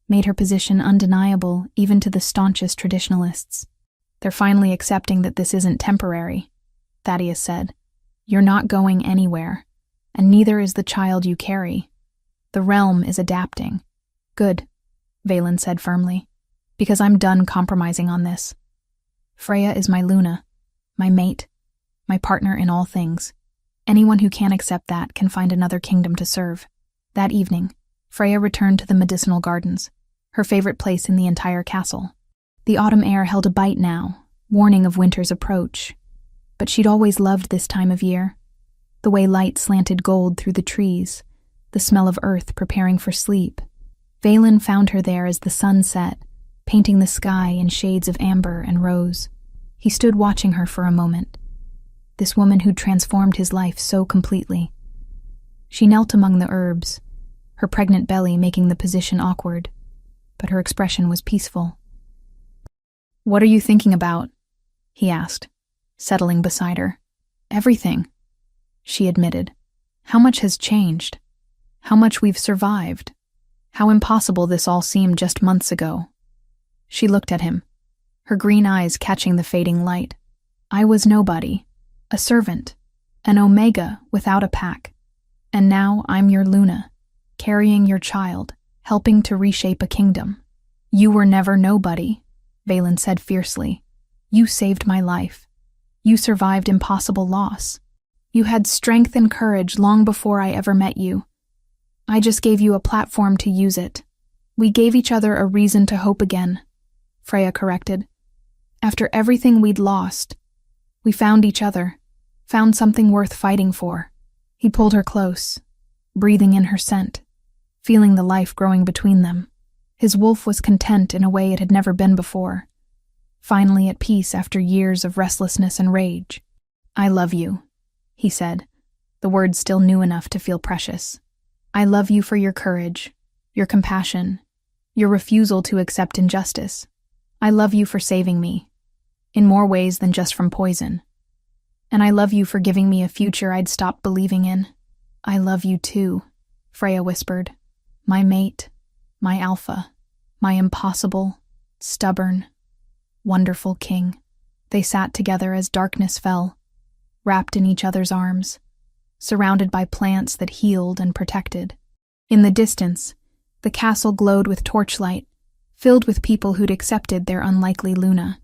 made her position undeniable even to the staunchest traditionalists. "They're finally accepting that this isn't temporary," Thaddeus said. "You're not going anywhere, and neither is the child you carry. The realm is adapting." "Good," Valen said firmly, "because I'm done compromising on this. Freya is my Luna, my mate, my partner in all things. Anyone who can't accept that can find another kingdom to serve." That evening, Freya returned to the medicinal gardens, her favorite place in the entire castle. The autumn air held a bite now, warning of winter's approach. But she'd always loved this time of year. The way light slanted gold through the trees, the smell of earth preparing for sleep. Valen found her there as the sun set, painting the sky in shades of amber and rose. He stood watching her for a moment. This woman who'd transformed his life so completely. She knelt among the herbs, her pregnant belly making the position awkward, but her expression was peaceful. "What are you thinking about?" he asked, settling beside her. "Everything," she admitted. "How much has changed? How much we've survived? How impossible this all seemed just months ago." She looked at him, her green eyes catching the fading light. "I was nobody, a servant, an omega without a pack. And now I'm your Luna, carrying your child, helping to reshape a kingdom." "You were never nobody," Valen said fiercely. "You saved my life. You survived impossible loss. You had strength and courage long before I ever met you. I just gave you a platform to use it. We gave each other a reason to hope again," Freya corrected. "After everything we'd lost, we found each other, found something worth fighting for." He pulled her close, breathing in her scent, feeling the life growing between them. His wolf was content in a way it had never been before, finally at peace after years of restlessness and rage. "I love you," he said, the words still new enough to feel precious. "I love you for your courage, your compassion, your refusal to accept injustice. I love you for saving me, in more ways than just from poison. And I love you for giving me a future I'd stopped believing in." "I love you too," Freya whispered. "My mate, my alpha, my impossible, stubborn, wonderful king." They sat together as darkness fell, wrapped in each other's arms, surrounded by plants that healed and protected. In the distance, the castle glowed with torchlight, filled with people who'd accepted their unlikely Luna.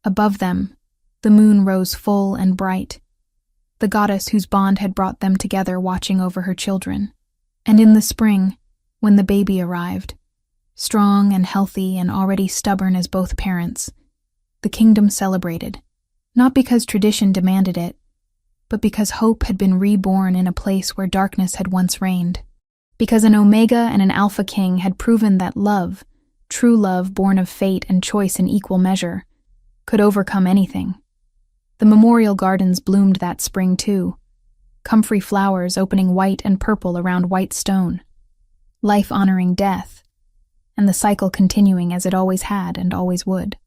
Above them, the moon rose full and bright, the goddess whose bond had brought them together watching over her children. And in the spring, when the baby arrived, strong and healthy and already stubborn as both parents, the kingdom celebrated, not because tradition demanded it, but because hope had been reborn in a place where darkness had once reigned. Because an Omega and an Alpha King had proven that love, true love born of fate and choice in equal measure, could overcome anything. The memorial gardens bloomed that spring too, comfrey flowers opening white and purple around white stone, life honoring death, and the cycle continuing as it always had and always would.